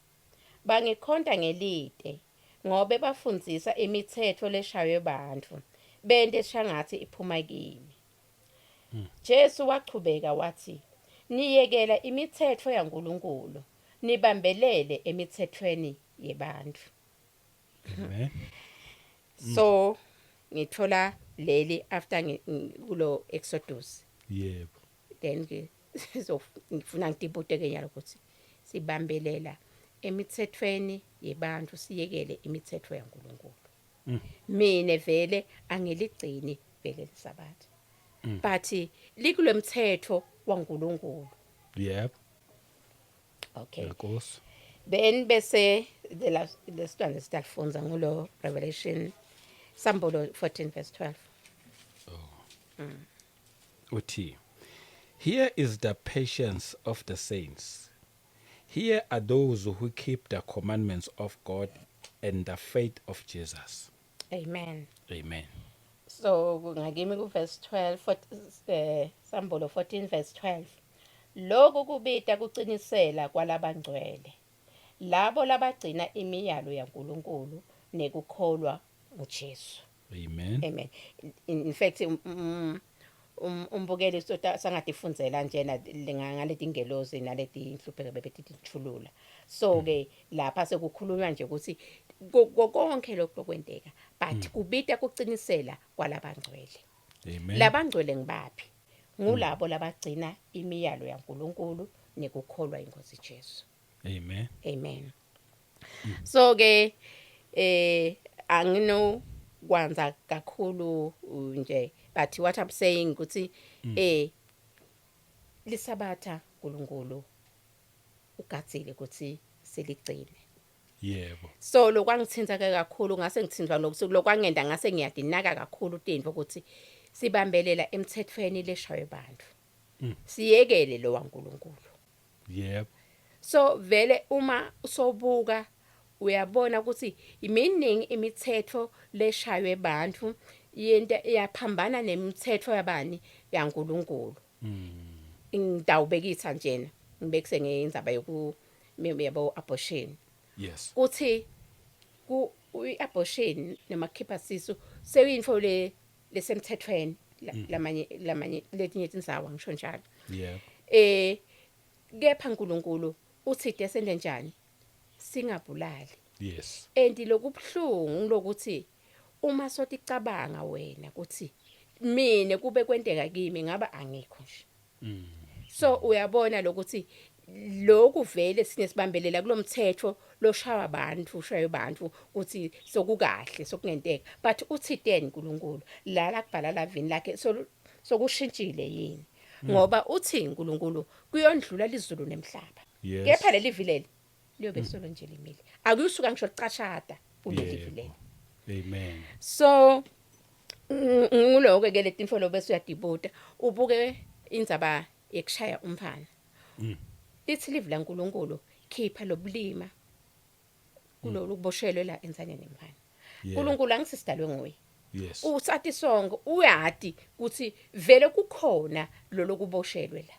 Bangikhonta ngelite ngobe bafundzisa imithetho leshaywe bantfu bente shangathi iphuma kimi. Jesu wachubeka wathi, niyekela imithetho yaNkulunkulu, nibambelele emithethweni yebantfu. Amen. So ngithola leli after kulo Exodus. Yebo. Then ke ngifuna ngitibuteke nyalo ukuthi sibambelela emithethweni yebantfu siyekele imithetho yaNkulunkulu. Mina vele angiligcini vele lesabatha. But likulomthetho waNkulunkulu. Yebo. Okay. Nkosi. Then bese the student start funza ngulo Revelation Sambulo 14 verse 12. Uthi, here is the patience of the saints. Here are those who keep the commandments of God and the faith of Jesus. Amen. Amen. So ngakimi ku verse 12 Sambulo 14 verse 12. Lokho kubita kucinisela kwalabangcwele. Labo labagcina imiyalo yaNkulunkulu nekukholwa uJesu. Amen. Amen. In fact umbukeli sangatifundzela njena ngaleti ngelozi naleti inhlupheko bebetithulula. So ke lapha sekukhulunywa nje ukuthi konke lokho kwenteka but kubita kucinisela kwalabangcwele. Amen. Labangcwele ngibaphi? Ngulabo labagcina imiyalo yaNkulunkulu nekukholwa inkosi Jesu. Amen. Amen. So ke angino kwanza kakhulu nje but what I'm saying ukuthi lisabatha uNkulunkulu ugatsile ukuthi seligcine. Yebo. So lokwangithinta kakhulu ngase ngithindwa lokwangenda ngase ngiyadinaka kakhulu tintfo ukuthi sibambelela emthethweni leshawe bantfu. Siyekele lo waNkulunkulu. Yebo. So vele uma usobuka uyabona ukuthi iminingi imithetho leshaywe bantfu yento iyaphambana nemithetho yabani yaNkulunkulu. Ngidawubekisa njena ngibekise ngeindzaba yabo abortion. Yes. Kuthi abortion noma khipha sisu seyinfo lesemthethweni lamanye letinye tindzawo ngisho njalo. Yebo. Kepha uNkulunkulu uthi desende njani singabulali. Yes. And lokubhlungu lokuthi uma soticabanga wena ukuthi mina kube kwenteka kimi ngaba angikho nje. So uyabona lokuthi lokhu vele sinesibambelela kulomthetho loshaya abantu ushaye abantu ukuthi sokukahle sokungenteka but uthi then uNkulunkulu la kubhala lavini lakhe sokushintshile yini ngoba uthi uNkulunkulu kuyondlula lizulu nemhlaba. Yes. Kepha leli vilele liyobe solo nje limile akuyusuka ngisho liqashada kuleli vilele. Amen. So nguloko ke letinfo lo bese uyadibuta ubuke indzaba yekushaya umphana. Lithi live laNkulunkulu khipha lobulima kulolu kuboshelwe la enzaneni emphana. uNkulunkulu angisisidalwe nguye. Yes. Usathi sonke uyadi ukuthi vele kukhona lo lokuboshelwe la.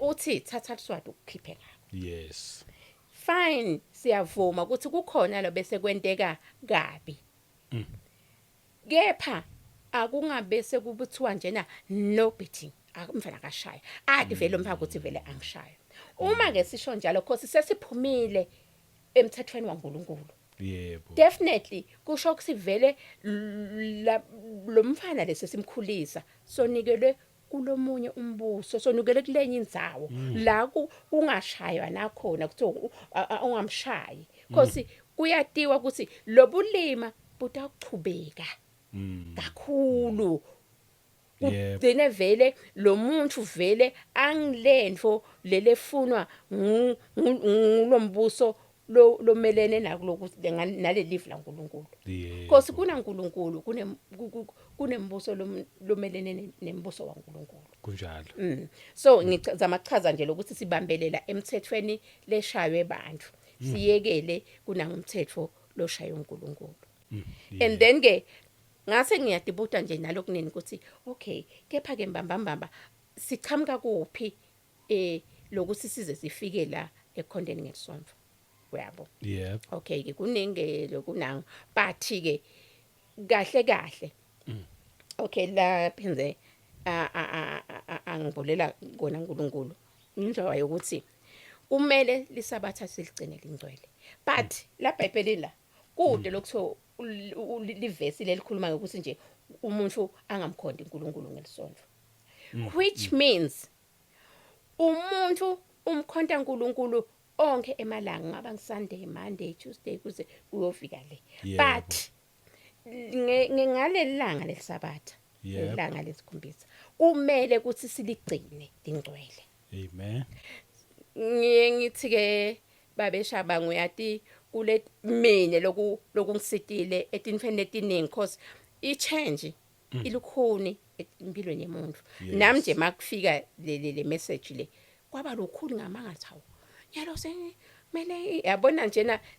Uthi thatha swati ukukhiphe ngakho. Yes. Fine siyavuma ukuthi kukhona lo bese kwenteka kabi. Kepha akungabe sekubuthiwa njena no beating akumfana kashaya ade vele umphaka ukuthi vele angishaya. Uma ke sisho njalo because sesiphumile emthethweni waNkulunkulu. Yebo. Definitely kusho ukuthi vele lo mfana lesesimkhulisa sonikelwe kulomunye umbuso sonikele kulenye indzawo la kungashaywa nakhona kuthi ungamshayi because kuyatiwa ukuthi lobulima butaqhubeka kakhulu. Udine vele lo muntu vele angilendvo lelefunwa ngulombuso lomelene nakulokuthi nalelive laNkulunkulu. Because kunaNkulunkulu kunembuso lomelene nembuso waNkulunkulu. Kunjalo. So ngizama ukuchaza nje lokuthi sibambelela emthethweni leshaywe bantfu. Siyekele kunangumthetho loshaya uNkulunkulu. And then ke ngase ngiyadibuta nje nalokunene ukuthi okay kepha ke mbamba sichamuka kuphi lokuthi size sifike la ekhondeni ngesonto uyabo Yep. okay ke kuningi lokunanga but ke kahle okay la phenze angibolela kona uNkulunkulu indaba yokuthi kumele lisabatha siligcine lingcwele but la eBhayibhelini la kude lokuthiwa livesi lelikhuluma ukuthi nje umuntu angamkhonda uNkulunkulu ngelisonto which means umuntu umkhonta uNkulunkulu onke emalanga ngaba ngiSunday Monday Tuesday kuze uyofika le but ngalelanga lesabatha ilanga lesikhombisa kumele ukuthi siligcine lingcwele Amen. ngithi ke babeshaba nguyati kule mine lokungisitile etinfenetiningi cause i-change ilukhuni empilweni yemuntu nami nje makufika le message le kwaba lokhulu ngamangathi hawo yalo semele yabona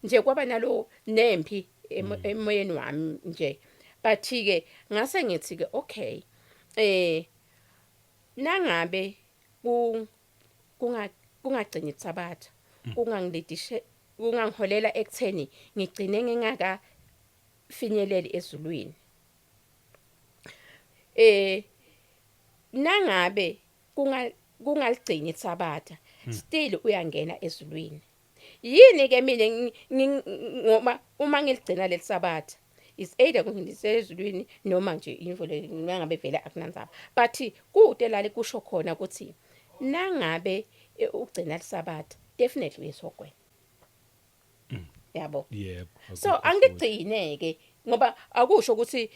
nje kwaba nalo nempi emoyeni wami nje but ke ngase ngithi ke okay nangabe kungagcini isabatha kungangilidishe kungangiholela ekutheni ngigcine ngingaka finyeleli ezulwini nangabe kungaligcini isabatha still uyangena ezulwini yini ke mina ngoba uma ngiligcina lelisabatha is either kungisezulwini noma nje imvule nangabe vele akunanzaba but kude la kusho khona ukuthi nangabe ugcina lisabatha definitely uyesogwena yabo Yep. so angigcine ke ngoba akusho ukuthi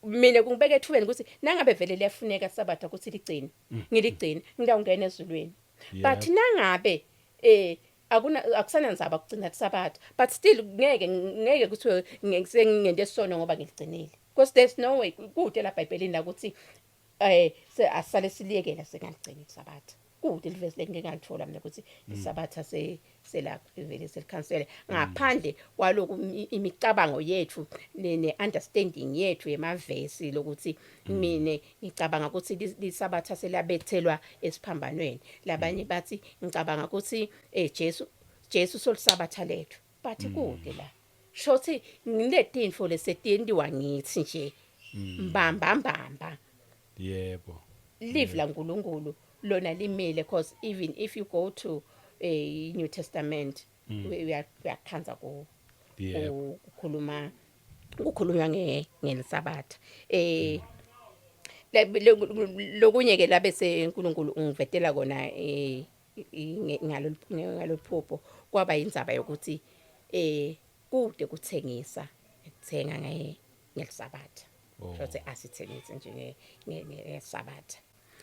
mina kungibeka ethubeni ukuthi nangabe vele liyafuneka sabatha ukuthi ligcine ngiligcine ngidawungena ezulwini but nangabe akusananzaba ukugcina sabatha but still ngeke kuthiwe ngengende sono ngoba ngigcinile because there's no way kude la eBhayibhelini la ukuthi asale siliyekela sengaligcina isabatha kude livesi lengingalithola mina ukuthi isabatha selakho vele selikhansele ngaphandle kwaloku imicabango yethu ne-understanding yethu yemavesi lokuthi mina ngicabanga ukuthi lisabatha selabethelwa esiphambanweni labanye bathi ngicabanga ukuthi Jesu solisabatha lethu but kude la shothi ngiletinfo lesetiyendiwa ngithi nje mbamba yebo live la uNkulunkulu lona limile because even if you go to a New Testament we are ku ukukhulunywa ngesabatha lokunye ke labe seNkulunkulu ungivetela kona ngaloluphupho kwaba indzaba yokuthi kude kuthenga ngelisabatha shothi asithengise nje ngesabatha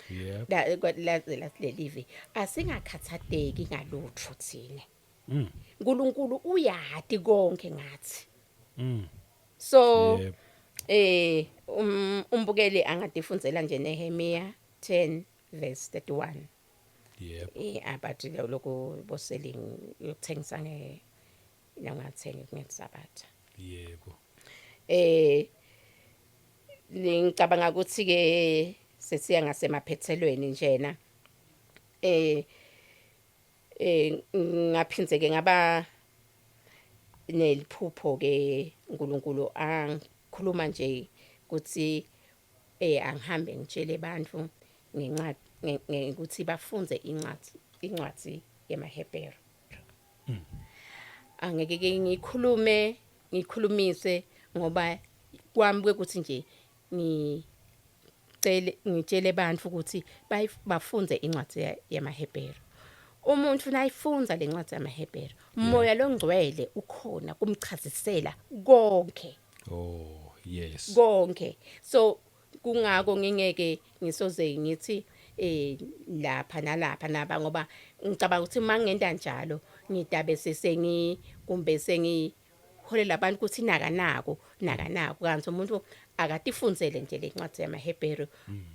yep la lelive asingakhathateki ngalutho thina uNkulunkulu uyadi konke ngathi so yep umbukeli angadifunzela nje Nehemiah 10 verse 31 yep abathi lokho boseling yokuthengisa nangathenga ngesabatha yebo ngicabanga ukuthi ke sesiya ngasemaphethelweni njena ngaphinze ke ngaba neliphupho ke uNkulunkulu angikhuluma nje ukuthi angihambe ngitshele abantu ngencwadi ukuthi bafunze incwadi yemaHebheru angeke ke ngikhulumise ngoba kwami ukuthi nje ngitshele abantu ukuthi bafunze incwadi yamaHebheru umuntu nayifunza lencwadi yamaHebheru umoya longcwele ukhona kumchazisela konke oh yes konke so kungako ngingeke ngisoze ngithi lapha nalapha naba ngoba ngicabanga ukuthi mangenda njalo ngidabe kumbe sengiholela abantu ukuthi nakanako kanti umuntu akatifunzele nje lencwadi yamaHebheru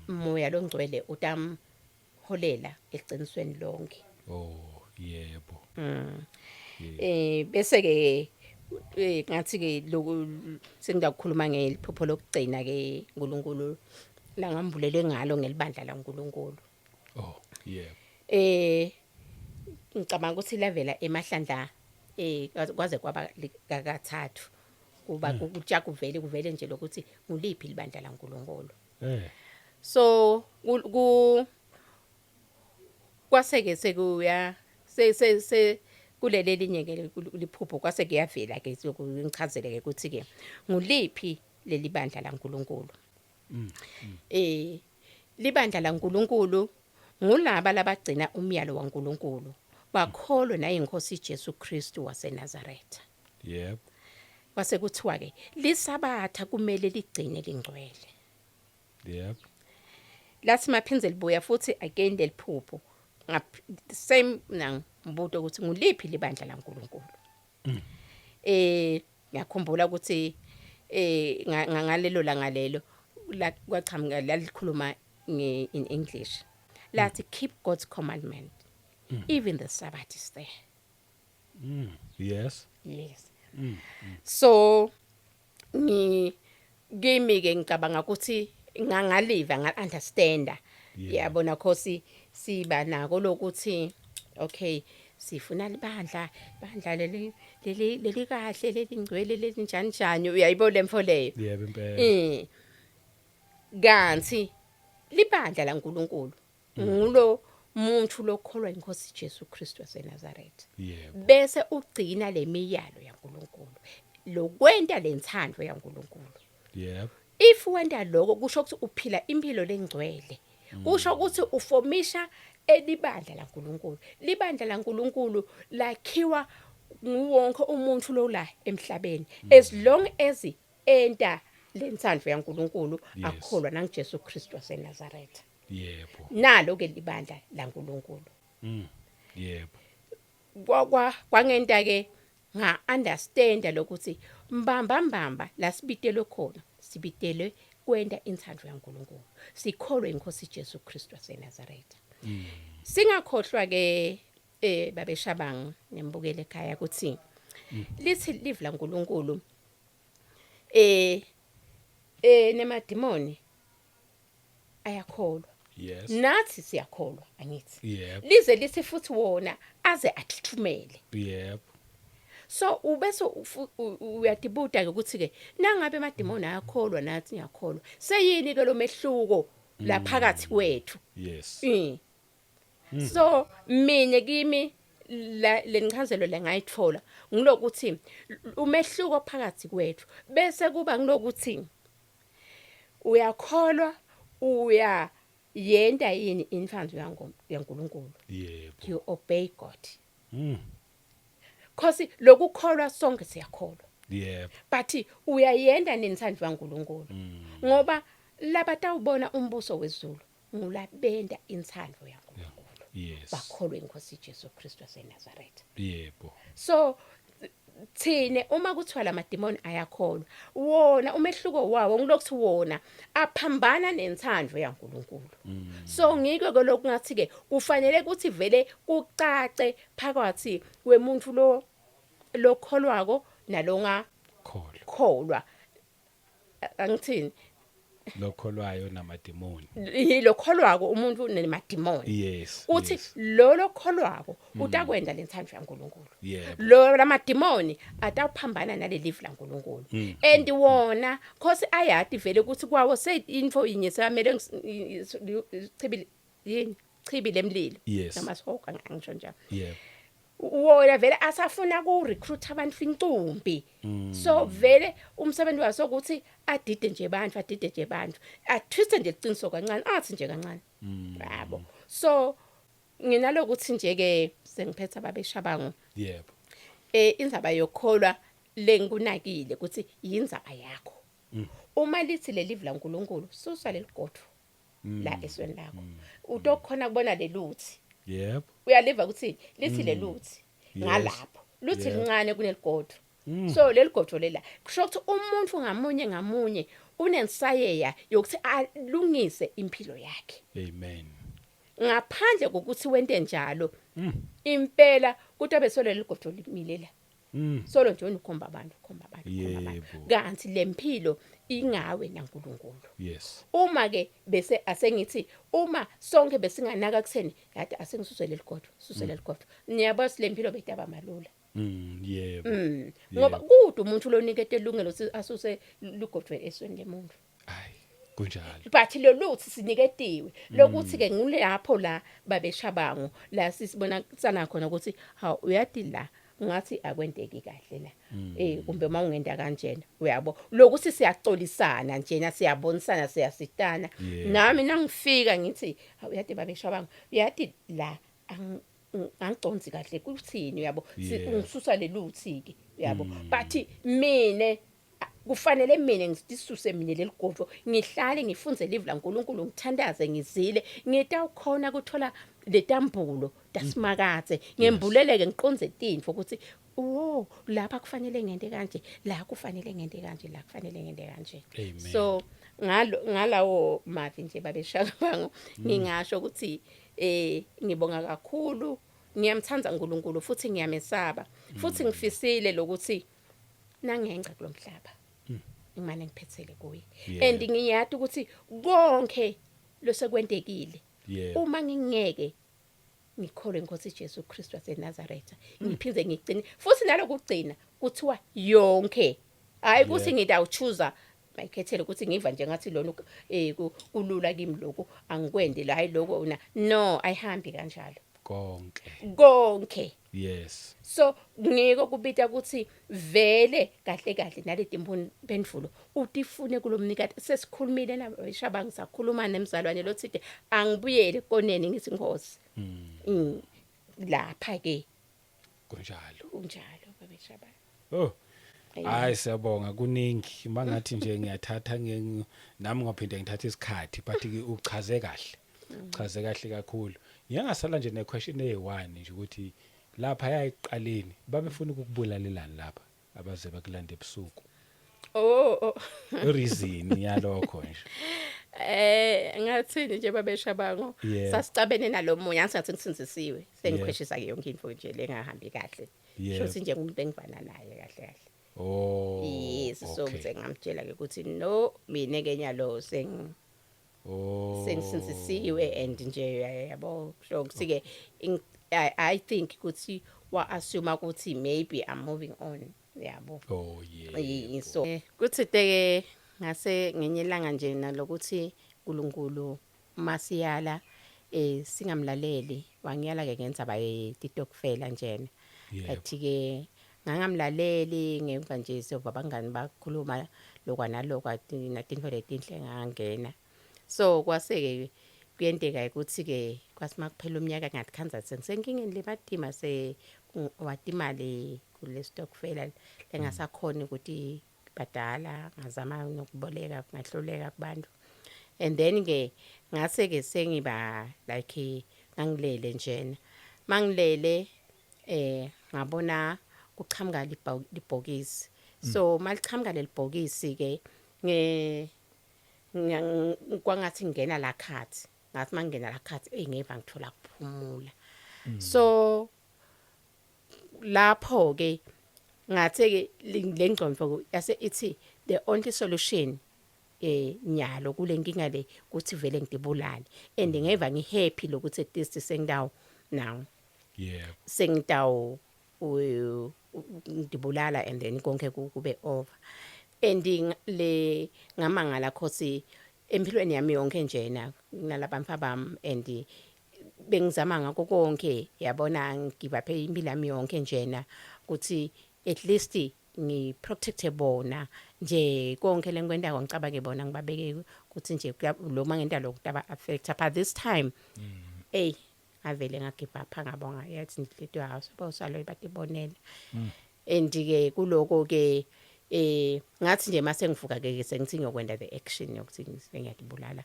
umoya longcwele utamholela eqinisweni lonke oh yebo bese ke ngathi ke lokhu sengidakukhuluma ngeliphupho lokugcina ke uNkulunkulu la ngambulele ngalo ngelibandla laNkulunkulu oh yebo ngicabanga ukuthi lavela emahlandla kwaze kwaba kathathu kuba kutsha kuvele nje lokuthi nguliphi libandla laNkulunkulu. So kwaseke sekuya se kuleli linye ke liphupho kwase kuyavela ke ngichazele ke ukuthi ke nguliphi leli bandla laNkulunkulu. Libandla laNkulunkulu ngulaba labagcina umyalo waNkulunkulu bakholwe naye inkosi Jesu Kristu waseNazaretha. Yep. Kwase kuthiwa ke lisabatha kumele ligcine lingcwele. Yep. Lathi maphinze libuya futhi again leliphupho same mbuto ukuthi nguliphi libandla laNkulunkulu. Ngiyakhumbula ukuthi ngalelo langalelo la kwachamga lalikhuluma in English. Lathi keep God's commandment. Even the Sabbath is there. Yes. Yes. So kimi ke ngicabanga ukuthi ngangaliva nga-understanda. Yabona khosi siba nako lokuthi okay sifuna libandla leli kahle leli ngcwele leli njani uyayibona lemfo leyo. Yebo impela. Kanti libandla laNkulunkulu ngulo muntu lokholwa inkosi Jesu Kristu waseNazaretha. Yebo. Bese ugcina lemiyalo yaNkulunkulu lokwenta lenthando yaNkulunkulu. Yebo. If wenda lokho kusho ukuthi uphila impilo lengcwele. Kusho ukuthi ufomisha elibandla laNkulunkulu. Libandla laNkulunkulu lakhiwa nguwonke umuntu lo la emhlabeni as long as enta lenthando yaNkulunkulu akholwa nangeJesu Kristu waseNazaretha. Yebo. Nalo ke libandla laNkulunkulu. Yebo. Kwangenta ke nga-understanda lokuthi mbamba lasibitelwe khona sibitelwe kwenda inthando yaNkulunkulu sikholwe inkosi Jesu Kristu waseNazaretha. Singakhohlwa ke babeshabanga nembukele ekhaya ukuthi lithi live laNkulunkulu nemadimoni ayakholwa. Yes. Nathi siyakholwa angithi. Yep. Lize lithi futhi wona aze athuthumele. Yep. So ubese uyadibuda ke ukuthi ke nangabe emadimoni ayakholwa nathi ngiyakholwa. Seyini ke lo mehluko la phakathi kwethu. Yes. So mina kimi lenichazelo lengayithola ngilokuthi umehluko phakathi kwethu bese kuba ngilokuthi uyakholwa yenda yini infanzo yaNkulunkulu. Yebo. You obey God. Because lokukholwa sonke siyakholwa. Yebo. But uyayenda nenthando yaNkulunkulu. Ngoba labatawubona umbuso wezulu ngulabenda inthando yaNkulunkulu. Yes. Bakholwe inkosi Jesu Kristu waseNazaretha. Yebo. So thine uma kuthiwa lamadimoni ayakholwa wona umehluko wawo ngilokuthi wona aphambana nenthando yaNkulunkulu. So ngike ke lokhu ngathi ke kufanele ukuthi vele kucace phakathi kwemuntu lo kholwako nalonga kholwa. Angithini lokholwayo namadimoni. Yilo kholwako umuntu nemadimoni. Yes. Uthi lo kholwako utakwenda lenthando yaNkulunkulu. Yebo. Lo lamadimoni atawuphambana naleli live laNkulunkulu. And wona because ayadi vele ukuthi kwawo info yinye samele chibile emlilo. Yes. Namasoka ngisho njalo. Yebo. Wona vele asafuna ku recruit abantu fincumbi. So vele umsebenzi waso ukuthi adide nje abantu athwise nje iqiniso kancane athi nje kancane. Yabo. So nginalokuthi nje ke sengiphethe ababeshabango. Yebo. Inzaba yokholwa lengunakile ukuthi yinzaba yakho. Uma lithi le live laNkulunkulu susa leligodvo la esweni lakho. Utokhona kubona leluthi. Yebo. Uyaliva ukuthi lithi leluthi ngalapho luthi lincane kuneligodvo. So leligodvo lela kusho ukuthi umuntu ngamunye unensayeya yokuthi alungise impilo yakhe. Amen. Ngaphandle kokuthi wente njalo impela kuthi abesole leligodvo limilela solo nje ukhomba abantu Yebo. kanti lempilo ingawe naNkulunkulu. Yes. Uma ke bese asengithi uma sonke besinganaka kutheni kade asengisusele ligodwa susele ligodwa niyabona silempilo betaba malula. Yebo. Ngoba kude umuntu lonikete ilungelo asuse ligodwe esweni lemuntu. Hayi, kunjalo. But lo luthi siniketiwe lokuthi ke ngulapho la babeshabango la sisibona sana khona ukuthi ha uyadi la ngathi akwenteki kahle la kumbe mawungenda kanjena uyabo lokuthi siyaxolisana njena siyabonisana siyasitana nami nangifika ngithi uyadi babeshabango uyadi la angiconsi kahle kuthini uyabo ngisusa leluthi ke uyabo but mina kufanele mina ngisisuse mina leligodlo ngihlale ngifunze live la uNkulunkulu ngithandaze ngizile ngitawukhona ukuthola letambulo dasimakaze ngembuleleke ngiqonze tinfo ukuthi lapha kufanele ngente kanje la kufanele ngente kanje la kufanele ngente kanje. So ngalawo mathi nje babeshabango ngingasho ukuthi ngibonga kakhulu ngiyamthanda uNkulunkulu futhi ngiyamesaba futhi ngifisile lokuthi nangenca kulomhlaba imali engiphethele kuye and ngiyati ukuthi konke losekwentekile uma ngingeke ngikholwe inkosi Jesu Kristu waseNazaretha ngiphindze ngigcine futhi nalokugcina kuthiwa yonke hayi ukuthi ngidawuchoose mayikhethele ukuthi ngiva nje ngathi lona kulula kimi lokho angikwende la hayi lokho no ayihambi kanjalo konke. Yes. So ngeke kubita ukuthi vele kahle naleti impendulo utifune kulomnikati sesikhulumile nabeshabango sakhuluma nemzalwane lothide angibuyele konene ngithi Nkosi lapha ke kunjalo babeshabango. Hayi siyabonga kuningi mangathi nje ngiyathatha nami ngaphinde ngithatha isikhathi but uchaze kahle kakhulu. Ngiyangasala nje ne question e1 nje ukuthi lapha yayiqaleni babefuna ukukubulalelani lapha abaze bakulanda ebusuku. Reason yalokho nje. Ngathini nje babeshabango sasicabene nalomunye angisathi ngisinzisiwe sengikhweshisa yonke info nje lengahambi kahle. Shothi nje umuntu engivana naye kahle. Yes so ngize ngamtshela ke ukuthi no mina ke nyalo sengisinzisiwe and nje yabo so kusike I think ukuthi wa assume ukuthi maybe I'm moving on yabo. So kuthi ke ngase ngenyelanga nje nalokuthi uNkulunkulu masiyala singamlaleli wangiyala ke ngenza baye TikTokfela njena athi ke ngangamlaleli ngemva nje sova bangani bakhuluma lokwana lokwathi natinfo letinhle ngangena. So kwaseke kuyenteka ukuthi ke kwasimakuphela umnyaka ngathi khanza sengisenkingeni lemadima watimali kule stockfela lengasakhona ukuthi badala ngazama nokuboleka ngahluleka kubantu and then ke ngase ke sengiba like ngangilele njena mangilele ngabona kuqhamuka libhokisi so maliqhamuka lelibhokisi ke kwangathi ngena la khathi ngathi mangena la khathi ngeva ngithola kuphumula. So lapho ke ngathi ke lengqondo yase ithi the only solution nyalo kule nkinga le ukuthi vele ngidibulale and ngeva ngihappy lokuthi at least sengidawo now sengidawo ngidibulala and then konke kube over ending le ngamangala khosi empilweni yami yonke njena nalabamfa bam and bengizama ngakho konke yabona ngibaphe impilo yami yonke njena ukuthi at least ngiprotecte bona nje konke lenkwenda ngicabake bona ngibabeke ukuthi nje lo mangenta lokutaba affect but this time avele ngagive up ngabonga yathi ngitletwe house bosalo batibonela and ke kuloko ke ngathi nje mase ngivuka ke sengithi ngiyokwenda the action yokuthi ngiyadibulala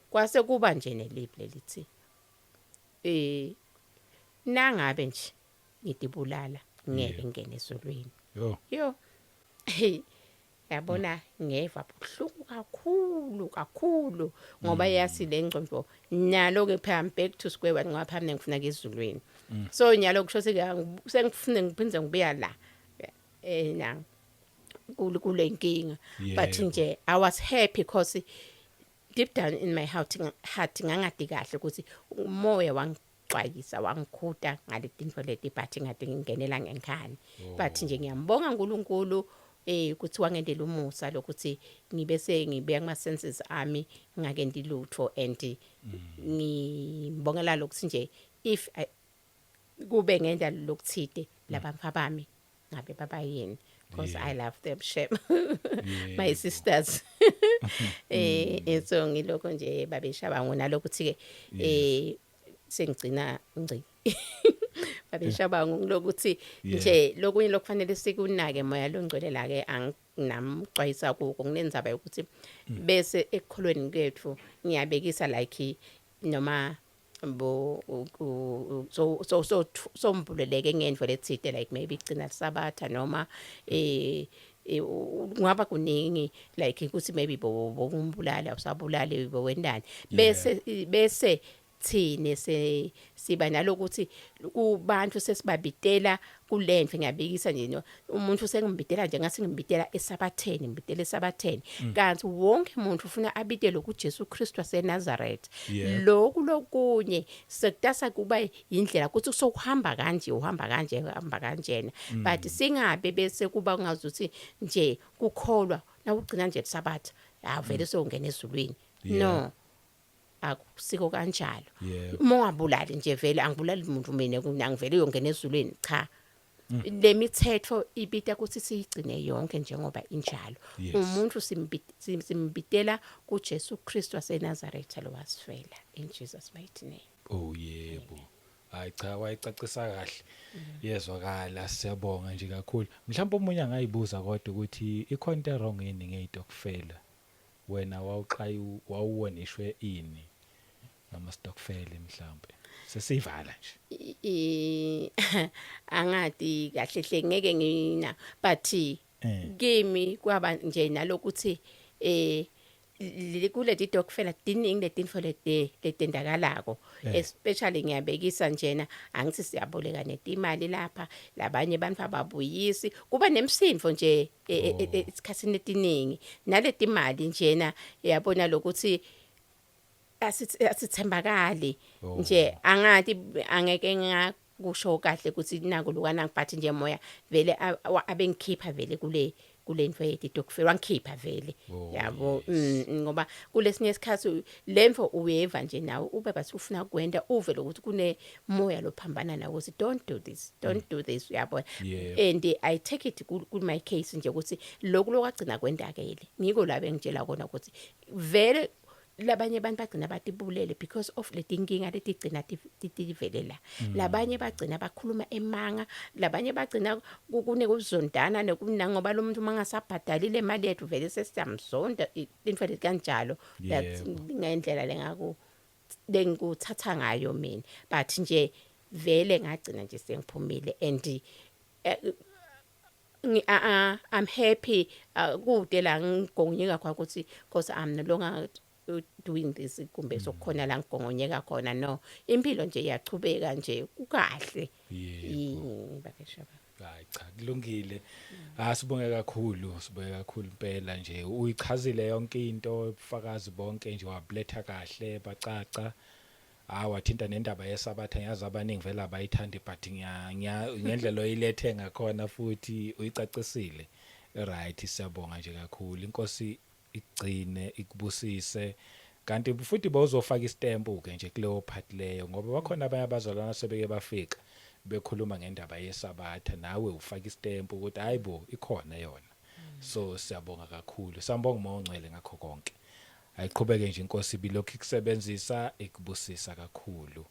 kwase kuba nje nelibhle lithi nangabe nje ngidibulala ngeke ngene esolweni yo yabona ngeva buhlungu kakhulu ngoba yasi lengcondo nyalo ke phamba back to square one ngoba phamba ngifuna ke ezulwini so nyalo kusho sengifune ngiphindze ngibuya la na kule nkinga but Yebo. nje I was happy because deep down in my heart ngangadi kahle ukuthi umoya wangixwayisa wangikhuda ngaletinto leti but ngade ngingenela ngenkani but nje ngiyambonga uNkulunkulu ukuthi wangendela umusa lokuthi ngibese ngibeka ama senses ami ngake ndilutho and ngibongela lokuthi nje if kube ngenda lokuthide labamfa bami ngabe babayini because I love them shame my sisters so ngiloko nje babeshaba ngona lokuthi ke sengigcina ngci babeshaba ngokuthi nje lokunye lokufanele sikunake moya longcwelela ke anginamxwayisa kuko nginenzaba yokuthi bese ekholweni kwethu ngiyabekisa like noma bo so mbuleleke ngendvo letsite like maybe igcina sabatha noma ngaba kuningi like ukuthi maybe bokumbulala usabulale bowendani bese thine siba nalokuthi kubantu sesibabitela kulendve ngiyabikisa nje umuntu sengimbitela nje ngase ngimbitela esabatheni kanti wonke umuntu ufuna abitele kuJesu Kristu waseNazareth lokunye sekutasa kuba indlela ukuthi kusokuhamba kanje uhamba kanjena but singabe bese kuba ngazuthi nje kukholwa na ugcina nje sabatha avele songena ezulwini no akusiko kanjalo mongabulali nje vele angibulali umuntu mina ngivele yongena ezulwini cha lemithetho ibita ukuthi siyigcine yonke njengoba injalo umuntu simbitela kuJesu Kristu waseNazareth lo wasifela in Jesus mighty name yebo hayi cha wayicacisa kahle yezwakala siyabonga nje kakhulu mhlawumbe umunye angayibuza kodwa ukuthi ikhona into wrong yini ngezitokfela wena wawuwonishwe ini namastokfela mhlawumbe sesivala nje angadi kahle hle ngeke ngina but kimi kwaba nje nalokuthi kule ditokfela diningi letinfo letendakalako especially ngiyabekisa njena angithi siyaboleka netimali lapha labanye abantu ababuyisi kuba nemsindvo nje esikhatsini letiningi naletimali njena yabona lokuthi asithembakali nje angathi angeke ngakusho kahle ukuthi nako lokana ngiphathi nje moya vele abengikhipha vele kule mfo yetitokfela wangikhipha vele yabo ngoba kulesinye isikhathi lemfo uyeva nje nawe ube bathi ufuna kwenda uve lokuthi kune moya lophambana nawo ukuthi don't do this yabo and I take it ku my case nje ukuthi lokugcina kwendakele ngiko la bengitshela kona ukuthi vele labanye abantu bagcina batibulele because of letinkinga letigcina tivelela labanye bagcina bakhuluma emanga labanye bagcina kune kuzondana ngoba lo muntu mangasabhadalile imali yethu vele sesiyamzonda into kanjalo that ngendlela lengikuthatha ngayo mina but nje vele ngagcina nje sengiphumile and I'm happy kude la ngigongonyeka kwa ukuthi because I'm no longer doing this kumbe sokukhona la ngigongonyeka khona no impilo nje iyachubeka nje kukahle bakeshaba hayi cha kulungile sibonge kakhulu impela nje uyichazile yonke into ubufakazi bonke nje wabletha kahle bacaca wathinta nendaba yesabatha ngiyazi abaningi vele abayithandi but ngendlela oyilethe ngakhona futhi uyicacisile right siyabonga nje kakhulu inkosi igcine ikubusise kanti futhi bawuzofaka istempu ke nje kuleyo part leyo ngoba bakhona abanye abazalwana sebeke bafika bekhuluma ngendaba yesabatha nawe ufaka istempu ukuthi hayibo ikhona yona so siyabonga kakhulu sambonga uMongcwele ngakho konke ayiqhubeke nje inkosi bilokhu ikusebenzisa ikubusisa kakhulu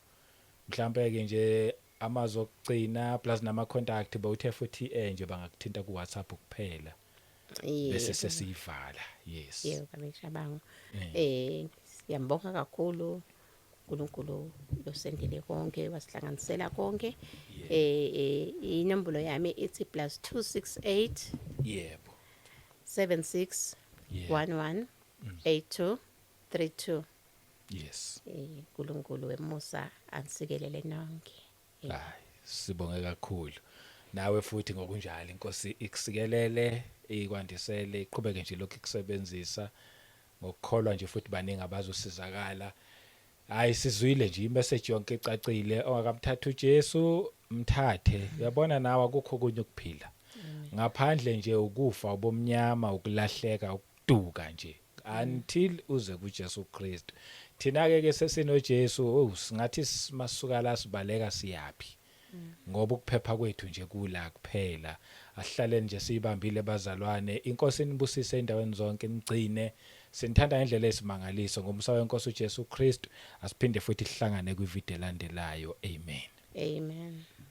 mhlambe ke nje amazokugcina plus nama contact bawuthe futhi nje bangakuthinta ku WhatsApp kuphela bese sesiyivala yes yebo kameshabango siyambonga kakhulu uNkulunkulu losendele konke wasihlanganisela konke inombolo yami ithi +268 yebo 76 11 8232 yes uNkulunkulu wemusa ansikelele nonke hayi sibonge kakhulu nawe futhi ngokunjalo inkosi ikusikelele ikwandisele iqhubeke nje lokhu ikusebenzisa ngokukholwa nje futhi baningi abazosizakala. Hayi sizwile nje imessage yonke ecacile ongakamthatha uJesu mthathe uyabona nawe akukho kunye ukuphila ngaphandle nje ukufa obomnyama ukulahleka ukuduka nje until uze kuJesu Kristu. Thina ke sesino Jesu singathi masuka la sibaleka siyapi ngoba ukuphepha kwethu nje kula kuphela. Asihlaleni nje siyibambile bazalwane. Inkosi inibusise endaweni zonke imgcine. Sinithanda ngendlela esimangaliso ngomsa wenkosi uJesu Kristu. Asiphinde futhi sihlangane kwivideo elandelayo. Amen. Amen.